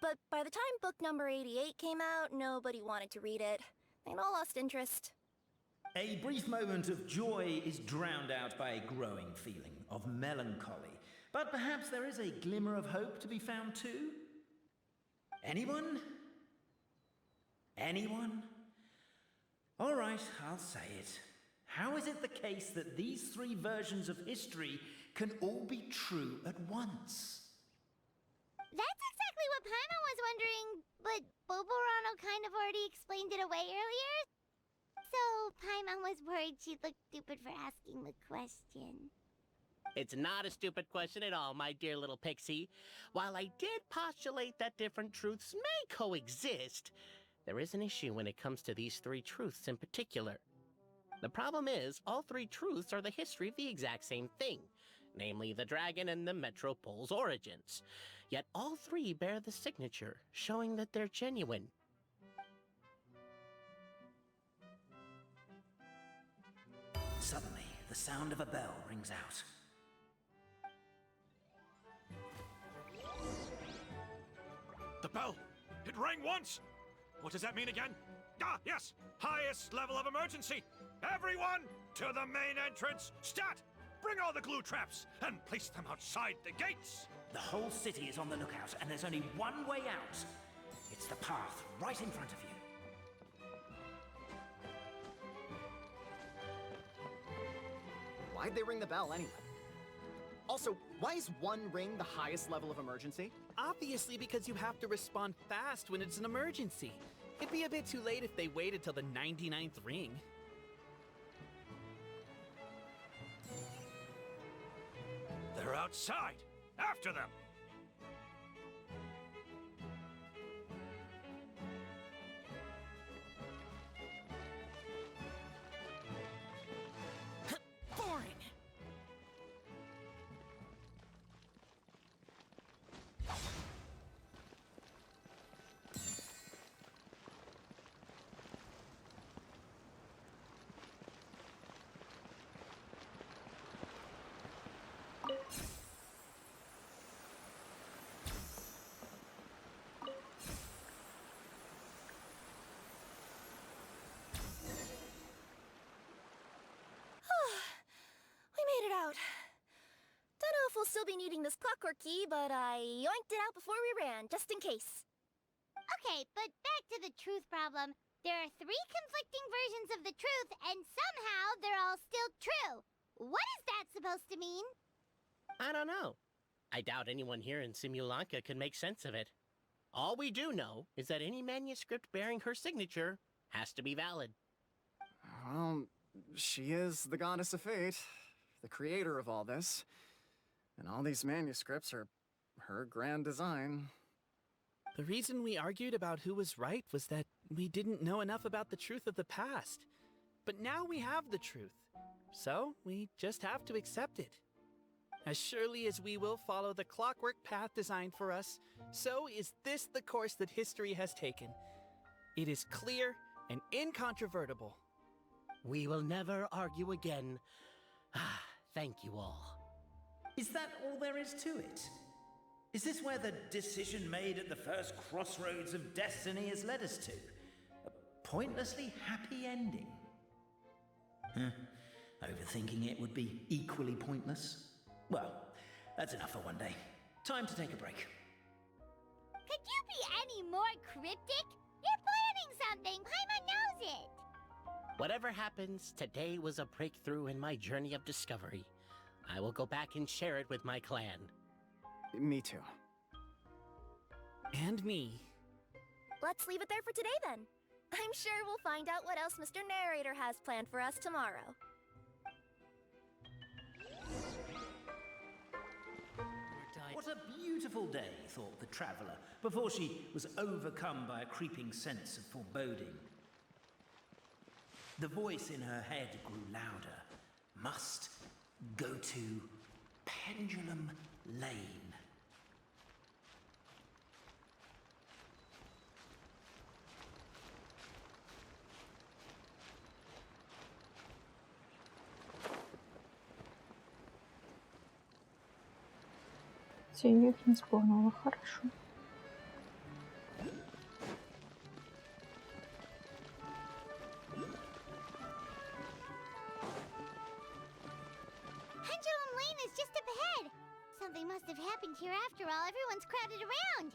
But by the time book number 88 came out, nobody wanted to read it. They'd all lost interest. A brief moment of joy is drowned out by a growing feeling of melancholy. But perhaps there is a glimmer of hope to be found too? Anyone? Anyone? All right, I'll say it. How is it the case that these three versions of history can all be true at once? That's exactly what Paimon was wondering, but Boborano kind of already explained it away earlier. So Paimon was worried she'd look stupid for asking the question. It's not a stupid question at all, my dear little pixie. While I did postulate that different truths may coexist, there is an issue when it comes to these three truths in particular. The problem is, all three truths are the history of the exact same thing, namely the dragon and the Metropole's origins. Yet all three bear the signature, showing that they're genuine. Suddenly, the sound of a bell rings out. The bell! It rang once! What does that mean again? Ah, yes! Highest level of emergency! Everyone, to the main entrance! Stat! Bring all the glue traps and place them outside the gates! The whole city is on the lookout, and there's only one way out. It's the path right in front of you. Why'd they ring the bell anyway? Also, why is one ring the highest level of emergency? Obviously because you have to respond fast when it's an emergency. It'd be a bit too late if they waited till the 99th ring. They're outside! After them! Boring! We made it out. Don't know if we'll still be needing this clockwork key, but I yoinked it out before we ran, just in case. Okay, but back to the truth problem. There are three conflicting versions of the truth, and somehow they're all still true. What is that supposed to mean? I don't know. I doubt anyone here in Simulanka can make sense of it. All we do know is that any manuscript bearing her signature has to be valid. Well, she is the goddess of fate, the creator of all this. And all these manuscripts are her grand design. The reason we argued about who was right was that we didn't know enough about the truth of the past. But now we have the truth, so we just have to accept it. As surely as we will follow the clockwork path designed for us, so is this the course that history has taken. It is clear and incontrovertible. We will never argue again. Ah, thank you all. Is that all there is to it? Is this where the decision made at the first crossroads of destiny has led us to? A pointlessly happy ending? Overthinking it would be equally pointless? Well, that's enough for one day. Time to take a break. Could you be any more cryptic? You're planning something. Paimon knows it. Whatever happens, today was a breakthrough in my journey of discovery. I will go back and share it with my clan. Me too. And me. Let's leave it there for today then. I'm sure we'll find out what else Mr. Narrator has planned for us tomorrow. What a beautiful day, thought the traveller, before she was overcome by a creeping sense of foreboding. The voice in her head grew louder. Must go to Pendulum Lane. Я их не исполнила хорошо. Pendulum Lane is just up ahead. Something must have happened here after all. Everyone's crowded around.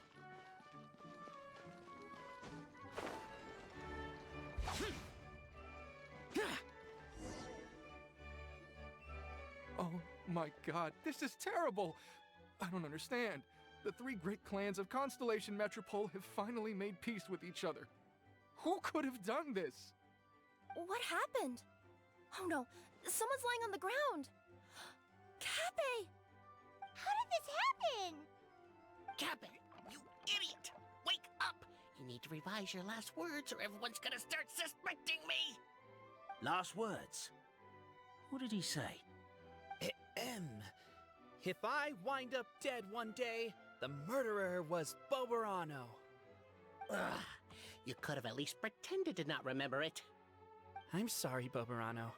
My god, this is terrible! I don't understand. The three great clans of Constellation Metropole have finally made peace with each other. Who could have done this? What happened? Oh no, someone's lying on the ground! Cappy! How did this happen? Cabin, you idiot! Wake up! You need to revise your last words or everyone's gonna start suspecting me! Last words? What did he say? If I wind up dead one day, the murderer was Boberano. Ugh, you could have at least pretended to not remember it. I'm sorry, Boberano,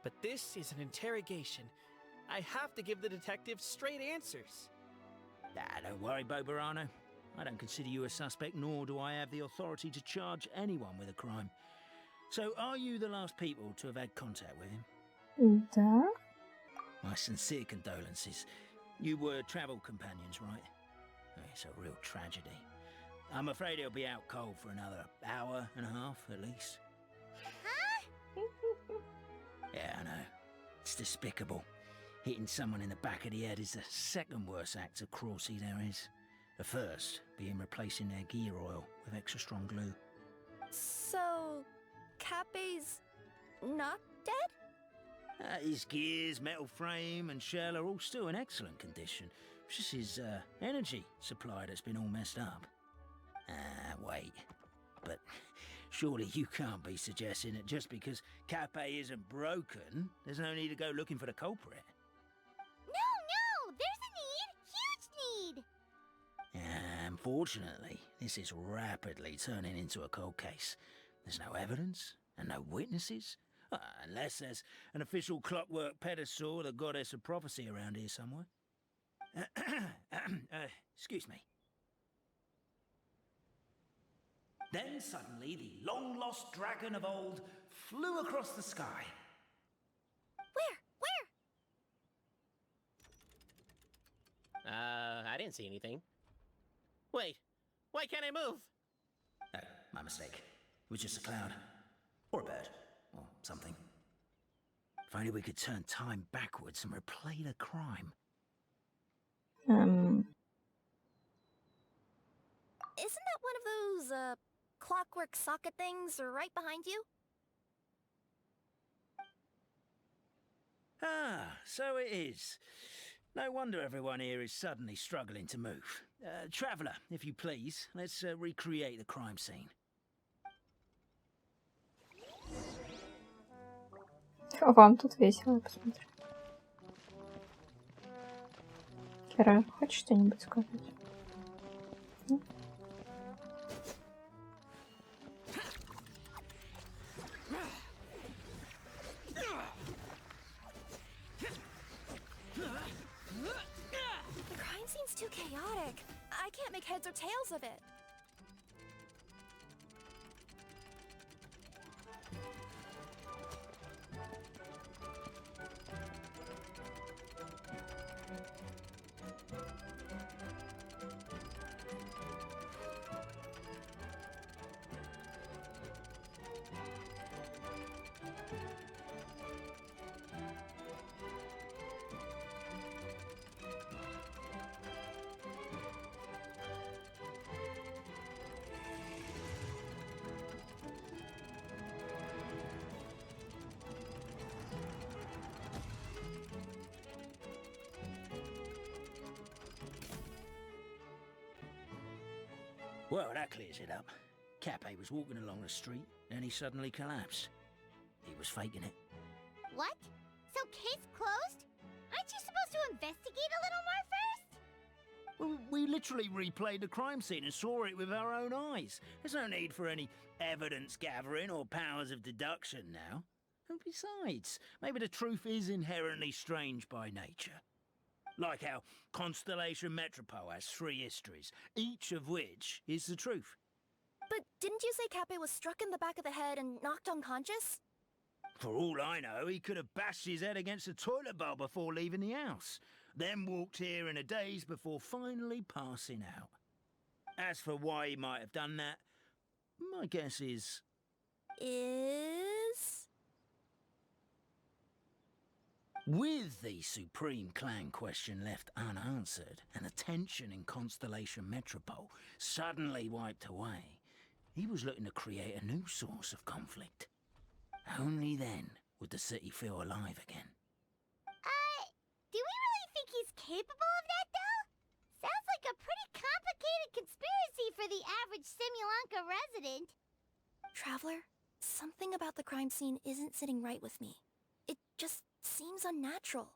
but this is an interrogation. I have to give the detective straight answers. Don't worry, Boberano. I don't consider you a suspect, nor do I have the authority to charge anyone with a crime. So, are you the last people to have had contact with him? Да. My sincere condolences. You were travel companions, right? It's a real tragedy. I'm afraid he'll be out cold for another hour and a half, at least. Huh? Yeah, I know. It's despicable. Hitting someone in the back of the head is the second worst act of cruelty there is. The first being replacing their gear oil with extra strong glue. So, Cappy's not dead? His gears, metal frame and shell are all still in excellent condition. It's just his energy supply that's been all messed up. Wait. But surely you can't be suggesting that just because Cappy isn't broken, there's no need to go looking for the culprit. No, there's a need! Huge need! Unfortunately, this is rapidly turning into a cold case. There's no evidence and no witnesses. Unless there's an official clockwork pedestal or the goddess of prophecy around here somewhere. Excuse me. Then suddenly the long-lost dragon of old flew across the sky. Where? I didn't see anything. Wait, why can't I move? No, my mistake. It was just a cloud. Or a bird. Or something. If only we could turn time backwards and replay the crime. Isn't that one of those, clockwork socket things right behind you? So it is. No wonder everyone here is suddenly struggling to move. Traveller, if you please, let's recreate the crime scene. Вам тут весело, я посмотрю. Кира, хочешь что-нибудь сказать? The crime scene's too chaotic. I can't make heads or tails of it. Well, that clears it up. Cappy was walking along the street, and he suddenly collapsed. He was faking it. What? So case closed? Aren't you supposed to investigate a little more first? Well, we literally replayed the crime scene and saw it with our own eyes. There's no need for any evidence gathering or powers of deduction now. And besides, maybe the truth is inherently strange by nature. Like how Constellation Metropole has 3 histories, each of which is the truth. But didn't you say Cappy was struck in the back of the head and knocked unconscious? For all I know, he could have bashed his head against a toilet bowl before leaving the house, then walked here in a daze before finally passing out. As for why he might have done that, my guess is... With the supreme clan question left unanswered and the tension in Constellation Metropole suddenly wiped away, he was looking to create a new source of conflict. Only then would the city feel alive again. Do we really think he's capable of that, though? Sounds like a pretty complicated conspiracy for the average Simulanka resident. Traveler, something about the crime scene isn't sitting right with me. It just seems unnatural.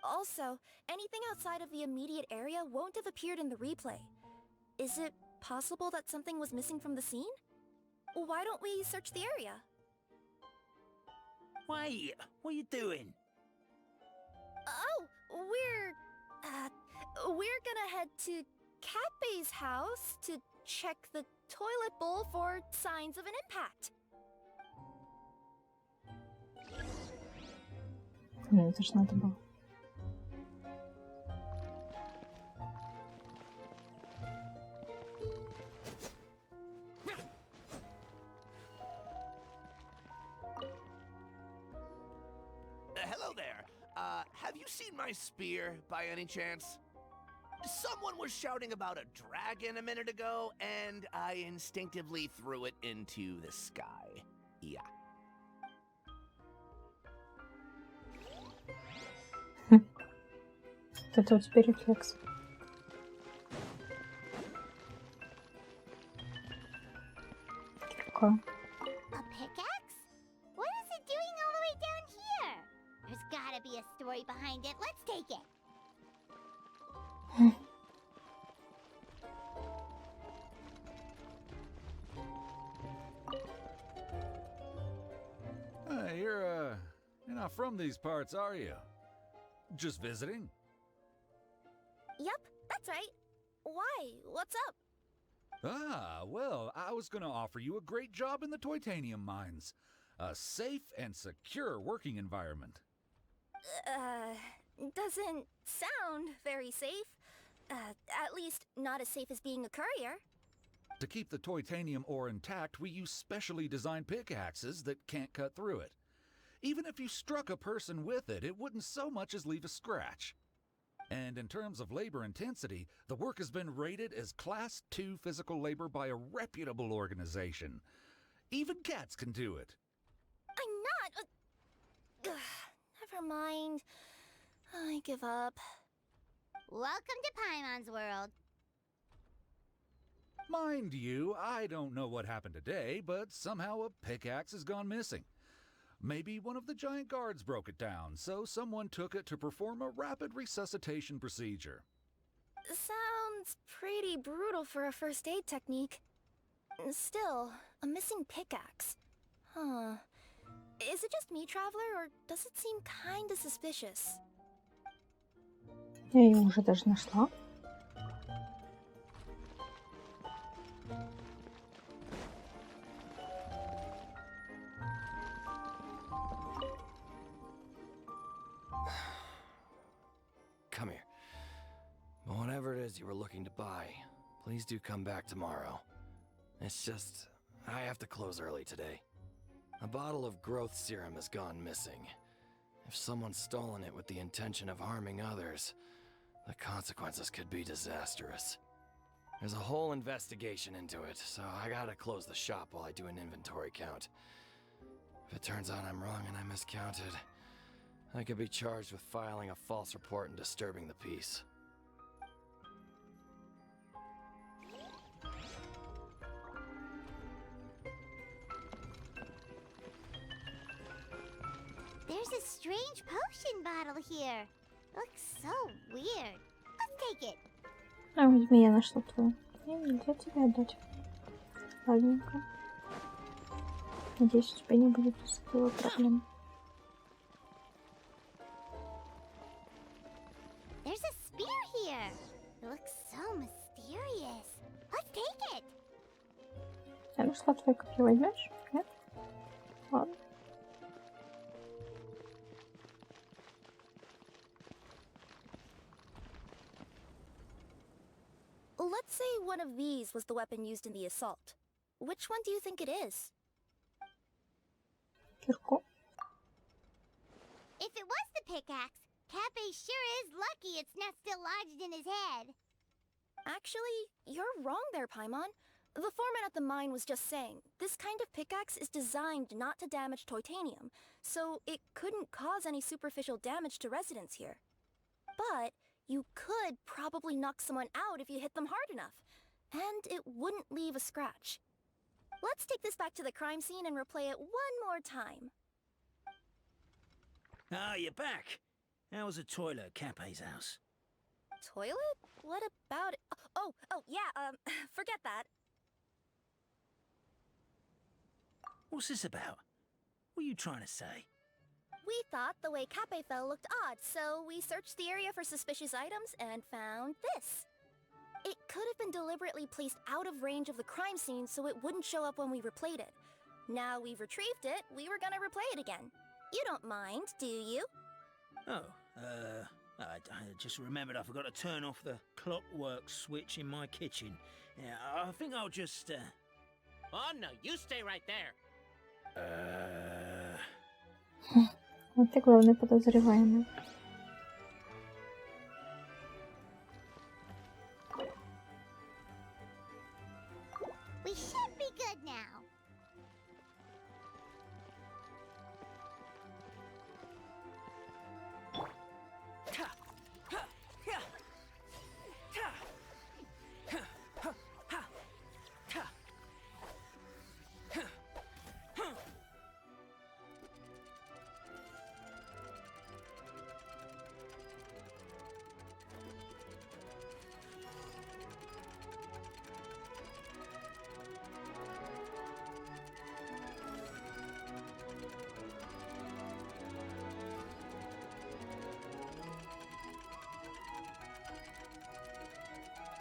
Also, anything outside of the immediate area won't have appeared in the replay. Is it possible that something was missing from the scene? Why don't we search the area? Wait, what are you doing? Oh, we're gonna head to Katbei's house to check the toilet bowl for signs of an impact. Ну, это ж надо было. Hello there. Have you seen my spear by any chance? Someone was shouting about a dragon a minute ago, and I instinctively threw it into the sky. Yeah. Это у тебя рефлекс. Кирка. A pickaxe? What is it doing all the way down here? There's gotta be a story behind it. Let's take it. You're not from these parts, are you? Just visiting? Yep, that's right. Why? What's up? Ah, well, I was gonna offer you a great job in the Titanium mines. A safe and secure working environment. Doesn't sound very safe. At least not as safe as being a courier. To keep the titanium ore intact, we use specially designed pickaxes that can't cut through it. Even if you struck a person with it, it wouldn't so much as leave a scratch. And in terms of labor intensity, the work has been rated as Class 2 physical labor by a reputable organization. Even cats can do it. I'm not... Never mind. I give up. Welcome to Paimon's world. Mind you, I don't know what happened today, but somehow a pickaxe has gone missing. Maybe one of the giant guards broke it down, so someone took it to perform a rapid resuscitation procedure. Sounds pretty brutal for a first aid technique. Still, a missing pickaxe. Huh. Is it just me, Traveler, or does it seem kinda suspicious? Я ее уже даже нашла. Come here. Whatever it is you were looking to buy, please do come back tomorrow. It's just, I have to close early today. A bottle of growth serum has gone missing. If someone's stolen it with the intention of harming others, the consequences could be disastrous. There's a whole investigation into it, so I gotta close the shop while I do an inventory count. If it turns out I'm wrong and I miscounted, I could be charged with filing a false report and disturbing the peace. There's a strange potion bottle here. Looks so weird. Let's take it. А, возьми, я нашла твою. Я не для тебя отдать. Ладненько. Надеюсь, у тебя не будет с этого проблем. There's a spear here. It looks so mysterious. Let's take it. Я нашла твою, как его возьмешь? Нет? Ладно. Let's say one of these was the weapon used in the assault. Which one do you think it is? Кирку. If it was the pickaxe, Cafe sure is lucky it's not still lodged in his head. Actually, you're wrong there, Paimon. The foreman at the mine was just saying, this kind of pickaxe is designed not to damage titanium, so it couldn't cause any superficial damage to residents here. But you could probably knock someone out if you hit them hard enough, and it wouldn't leave a scratch. Let's take this back to the crime scene and replay it one more time. Ah, you're back. How was the toilet at Cape's house? Toilet? What about it? Oh, yeah, forget that. What's this about? What are you trying to say? We thought the way Cape fell looked odd, so we searched the area for suspicious items and found this. It could have been deliberately placed out of range of the crime scene so it wouldn't show up when we replayed it. Now we've retrieved it, we were gonna replay it again. You don't mind, do you? Oh, I just remembered I forgot to turn off the clockwork switch in my kitchen. Yeah, I think I'll just, Oh no, you stay right there. Вот и главный подозреваемый. We should be good now.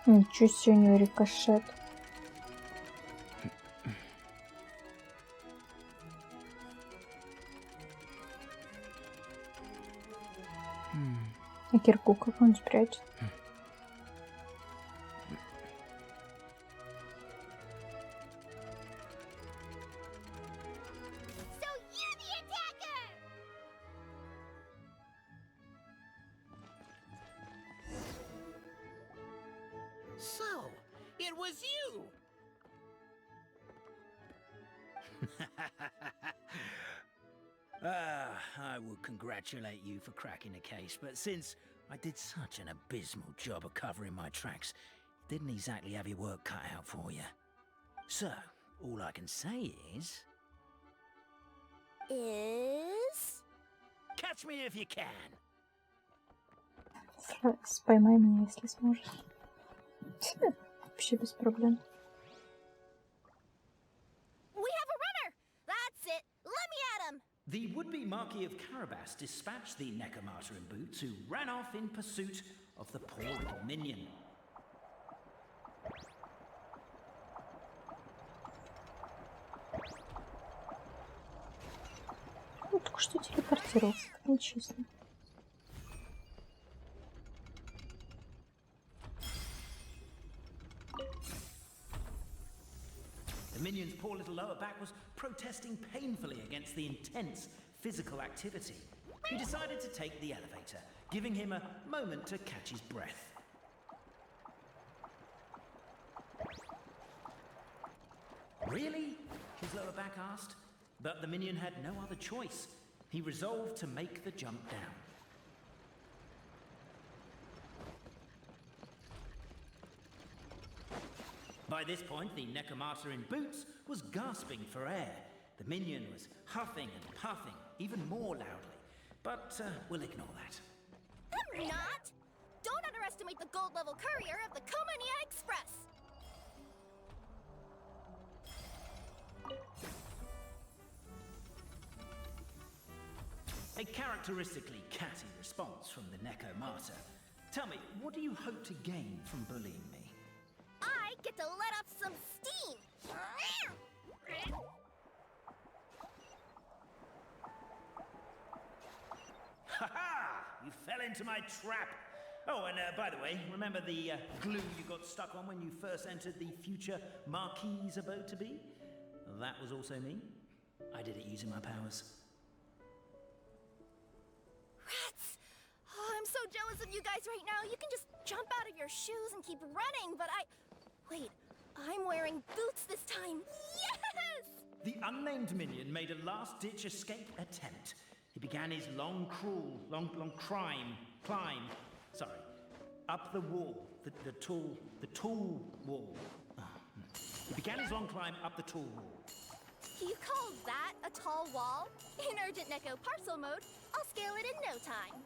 Ничего себе у него рикошет. А кирку как он спрячет? So you're the attacker! So, it was you! I would congratulate you for cracking the case, but since I did such an abysmal job of covering my tracks, didn't exactly have your work cut out for you. So, all I can say is... Catch me if you can! Поймай меня, если сможешь. Вообще без проблем. We have a runner! That's it! Let me at him! The would-be Marquis of Carabas dispatched the Necromata in boots, who ran off in pursuit of the poor little minion. Ну, только что телепортировался, как нечестно. The minion's poor little lower back was protesting painfully against the intense physical activity. He decided to take the elevator, giving him a moment to catch his breath. Really? His lower back asked. But the minion had no other choice. He resolved to make the jump down. By this point, the Necromata in boots was gasping for air. The minion was huffing and puffing, even more loudly. But we'll ignore that. I'm not! Don't underestimate the gold-level courier of the Komania Express! A characteristically catty response from the Necromata. Tell me, what do you hope to gain from bullying me? I get to let off some steam! Ha-ha! You fell into my trap! Oh, and by the way, remember the glue you got stuck on when you first entered the future Marquis' abode-to-be? That was also me. I did it using my powers. with you guys right now. You can just jump out of your shoes and keep running, but Wait, I'm wearing boots this time. Yes! The unnamed minion made a last-ditch escape attempt. He began his long climb, up the wall, the tall wall. He began his long climb up the tall wall. You call that a tall wall? In urgent Neko parcel mode, I'll scale it in no time.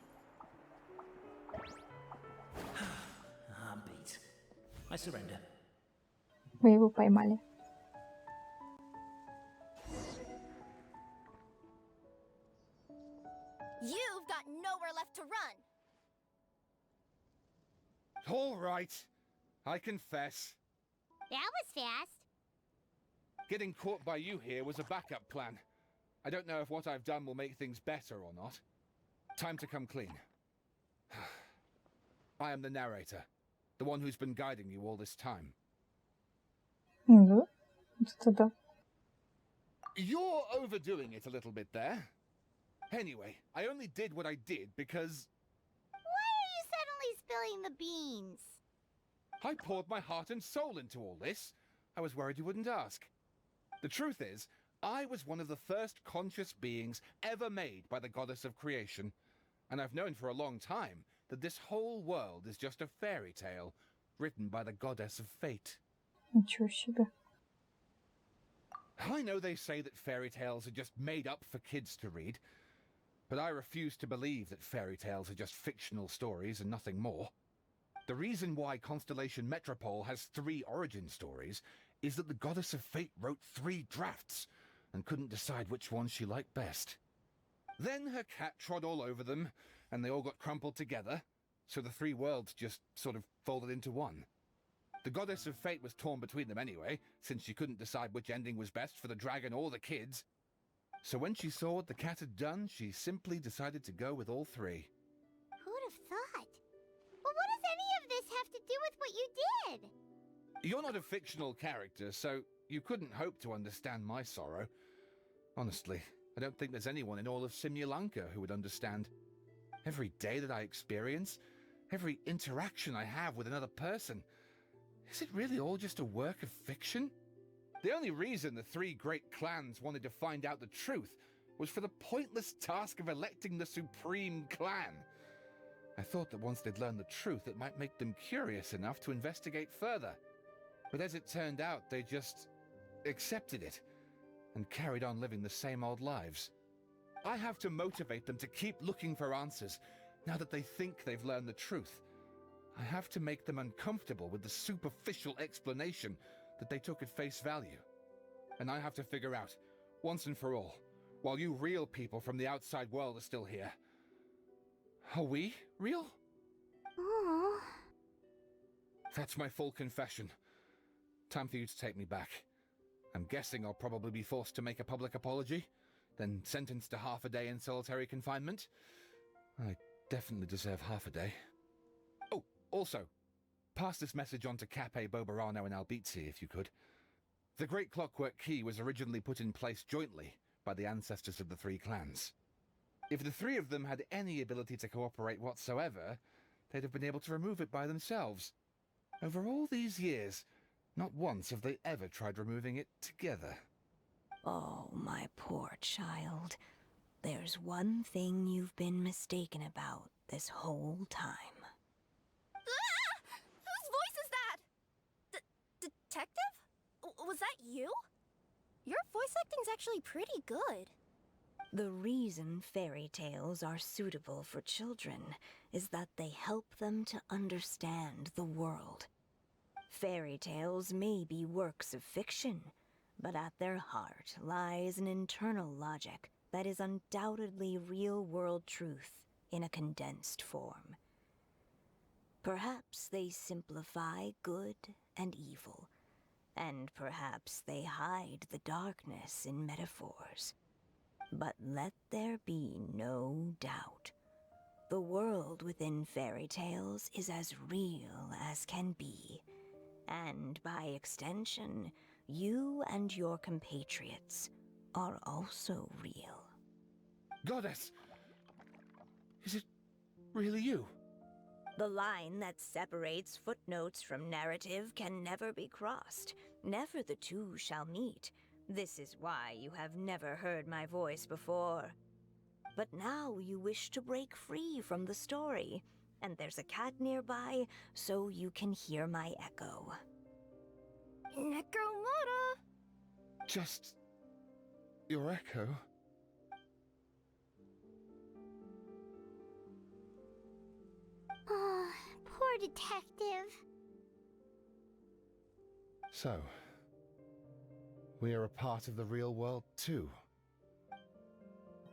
I'm beat. I surrender. Вы его поймали. You've got nowhere left to run. All right. I confess. That was fast. Getting caught by you here was a backup plan. I don't know if what I've done will make things better or not. Time to come clean. I am the narrator, the one who's been guiding you all this time. Да, это да. You're overdoing it a little bit there. Anyway, I only did what I did because Why are you suddenly spilling the beans? I poured my heart and soul into all this. I was worried you wouldn't ask. The truth is, I was one of the first conscious beings ever made by the goddess of creation, and I've known for a long time that this whole world is just a fairy tale written by the goddess of fate. Ничего себе. I know they say that fairy tales are just made up for kids to read, but I refuse to believe that fairy tales are just fictional stories and nothing more. The reason why Constellation Metropole has 3 origin stories is that the goddess of fate wrote 3 drafts and couldn't decide which one she liked best. Then her cat trod all over them, and they all got crumpled together, so the 3 worlds just sort of folded into one. The goddess of fate was torn between them anyway, since she couldn't decide which ending was best for the dragon or the kids. So when she saw what the cat had done, she simply decided to go with all 3. Who'd have thought? But what does any of this have to do with what you did? You're not a fictional character, so you couldn't hope to understand my sorrow. Honestly, I don't think there's anyone in all of Simulyanka who would understand. Every day that I experience, every interaction I have with another person, is it really all just a work of fiction? The only reason the 3 great clans wanted to find out the truth was for the pointless task of electing the supreme clan. I thought that once they'd learned the truth, it might make them curious enough to investigate further. But as it turned out, they just accepted it and carried on living the same old lives. I have to motivate them to keep looking for answers now that they think they've learned the truth. I have to make them uncomfortable with the superficial explanation that they took at face value. And I have to figure out, once and for all, while you real people from the outside world are still here, are we real? Aww. That's my full confession. Time for you to take me back. I'm guessing I'll probably be forced to make a public apology, then sentenced to half a day in solitary confinement. I definitely deserve half a day. Oh, also, pass this message on to Cape, Bobarano, and Albizzi if you could. The Great Clockwork Key was originally put in place jointly by the ancestors of the 3 clans. If the 3 of them had any ability to cooperate whatsoever, they'd have been able to remove it by themselves. Over all these years, not once have they ever tried removing it together. Oh, my poor child. There's one thing you've been mistaken about this whole time. Ah! Whose voice is that? Detective? Was that you? Your voice acting's actually pretty good. The reason fairy tales are suitable for children is that they help them to understand the world. Fairy tales may be works of fiction, but at their heart lies an internal logic that is undoubtedly real-world truth in a condensed form. Perhaps they simplify good and evil, and perhaps they hide the darkness in metaphors. But let there be no doubt. The world within fairy tales is as real as can be, and by extension, you and your compatriots are also real. Goddess! Is it really you? The line that separates footnotes from narrative can never be crossed. Never the two shall meet. This is why you have never heard my voice before. But now you wish to break free from the story, and there's a cat nearby, so you can hear my echo. Necromora! Just your echo? Oh, poor detective. So, we are a part of the real world too.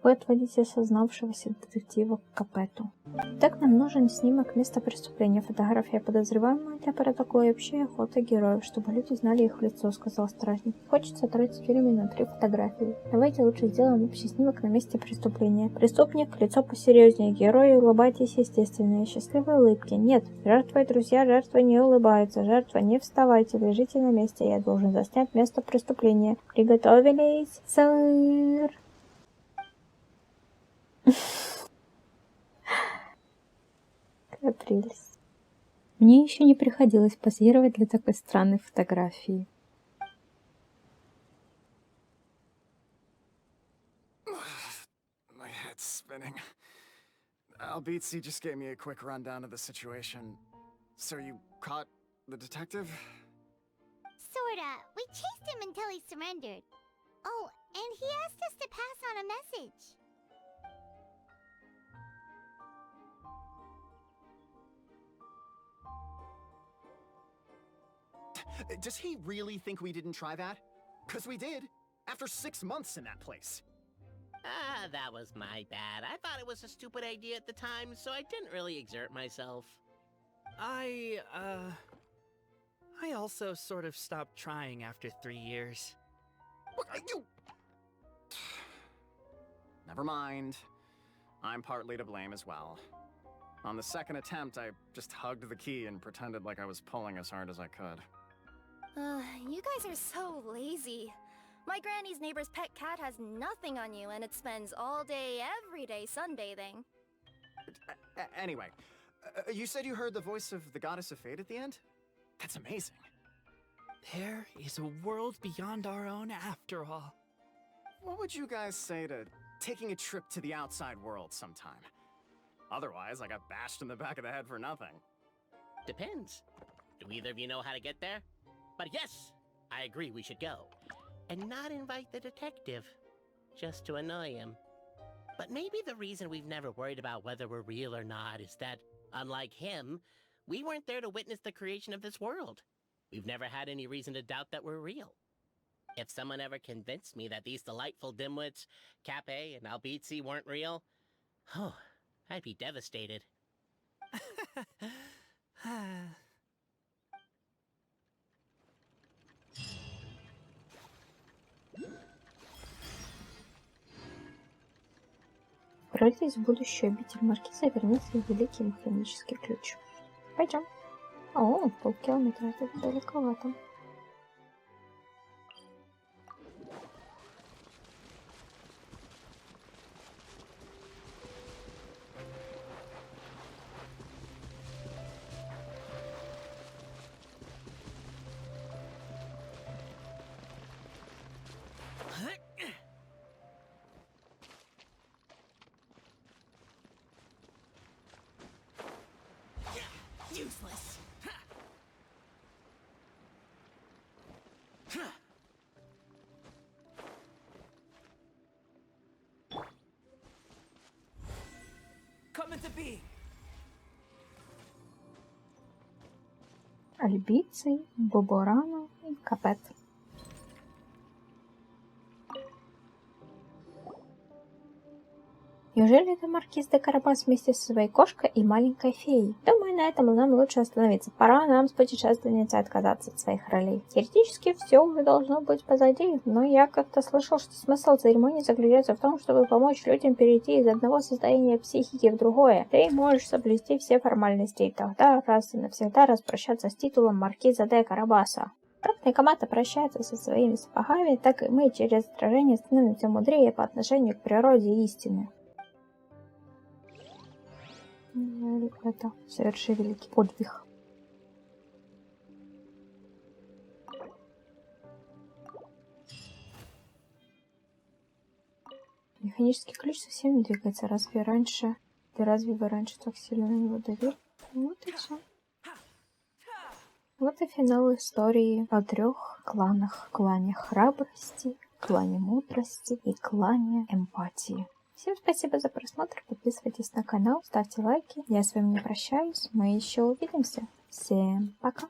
Вы отводите осознавшегося детектива к капету. Так нам нужен снимок места преступления, фотография подозреваемого для протокола и общая фото героев, чтобы люди знали их в лицо, сказал стражник. Хочется тратить время на 3 фотографии. Давайте лучше сделаем общий снимок на месте преступления. Преступник, лицо посерьезнее, герои, улыбайтесь естественные, счастливые улыбки. Нет, жертвы и друзья жертвы не улыбаются, жертва не вставайте, лежите на месте, я должен заснять место преступления. Приготовились, сэр. Какая прелесть. Мне еще не приходилось позировать для такой странной фотографии. My head's spinning. Albizzi just gave me a quick rundown of the situation. So you caught the detective? Sorta. We chased him until he surrendered. Oh, and he asked us to pass on a message. Does he really think we didn't try that? 'Cause we did. After 6 months in that place. Ah, that was my bad. I thought it was a stupid idea at the time, so I didn't really exert myself. I also sort of stopped trying after 3 years. Never mind. I'm partly to blame as well. On the second attempt, I just hugged the key and pretended like I was pulling as hard as I could. You guys are so lazy. My granny's neighbor's pet cat has nothing on you, and it spends all day, every day sunbathing. Anyway, you said you heard the voice of the goddess of fate at the end? That's amazing. There is a world beyond our own after all. What would you guys say to taking a trip to the outside world sometime? Otherwise, I got bashed in the back of the head for nothing. Depends. Do either of you know how to get there? But yes, I agree we should go. And not invite the detective, just to annoy him. But maybe the reason we've never worried about whether we're real or not is that, unlike him, we weren't there to witness the creation of this world. We've never had any reason to doubt that we're real. If someone ever convinced me that these delightful dimwits, Cape and Albizzi, weren't real, oh, I'd be devastated. Отправитесь в будущую обитель маркиза, вернется великий механический ключ. Пойдем. О, полкилометра, это далековато. Useless. Come into being. Альбиций, Боборано и Капет. Неужели это маркиз де Карабас вместе со своей кошкой и маленькой феей? Думаю, на этом нам лучше остановиться. Пора нам с путешественницей отказаться от своих ролей. Теоретически все уже должно быть позади, но я как-то слышал, что смысл церемонии заключается в том, чтобы помочь людям перейти из одного состояния психики в другое. Ты можешь соблюсти все формальности и тогда раз и навсегда распрощаться с титулом маркиза де Карабаса. Как Некомата прощается со своими сапогами, так и мы через отражение становимся мудрее по отношению к природе истины. это совершили великий подвиг. Механический ключ совсем не двигается. Разве вы раньше так сильно на него давили? Вот и все. Вот и финал истории о 3 кланах. Клане храбрости, клане мудрости и клане эмпатии. Всем спасибо за просмотр. Подписывайтесь на канал, ставьте лайки. Я с вами не прощаюсь. Мы еще увидимся. Всем пока.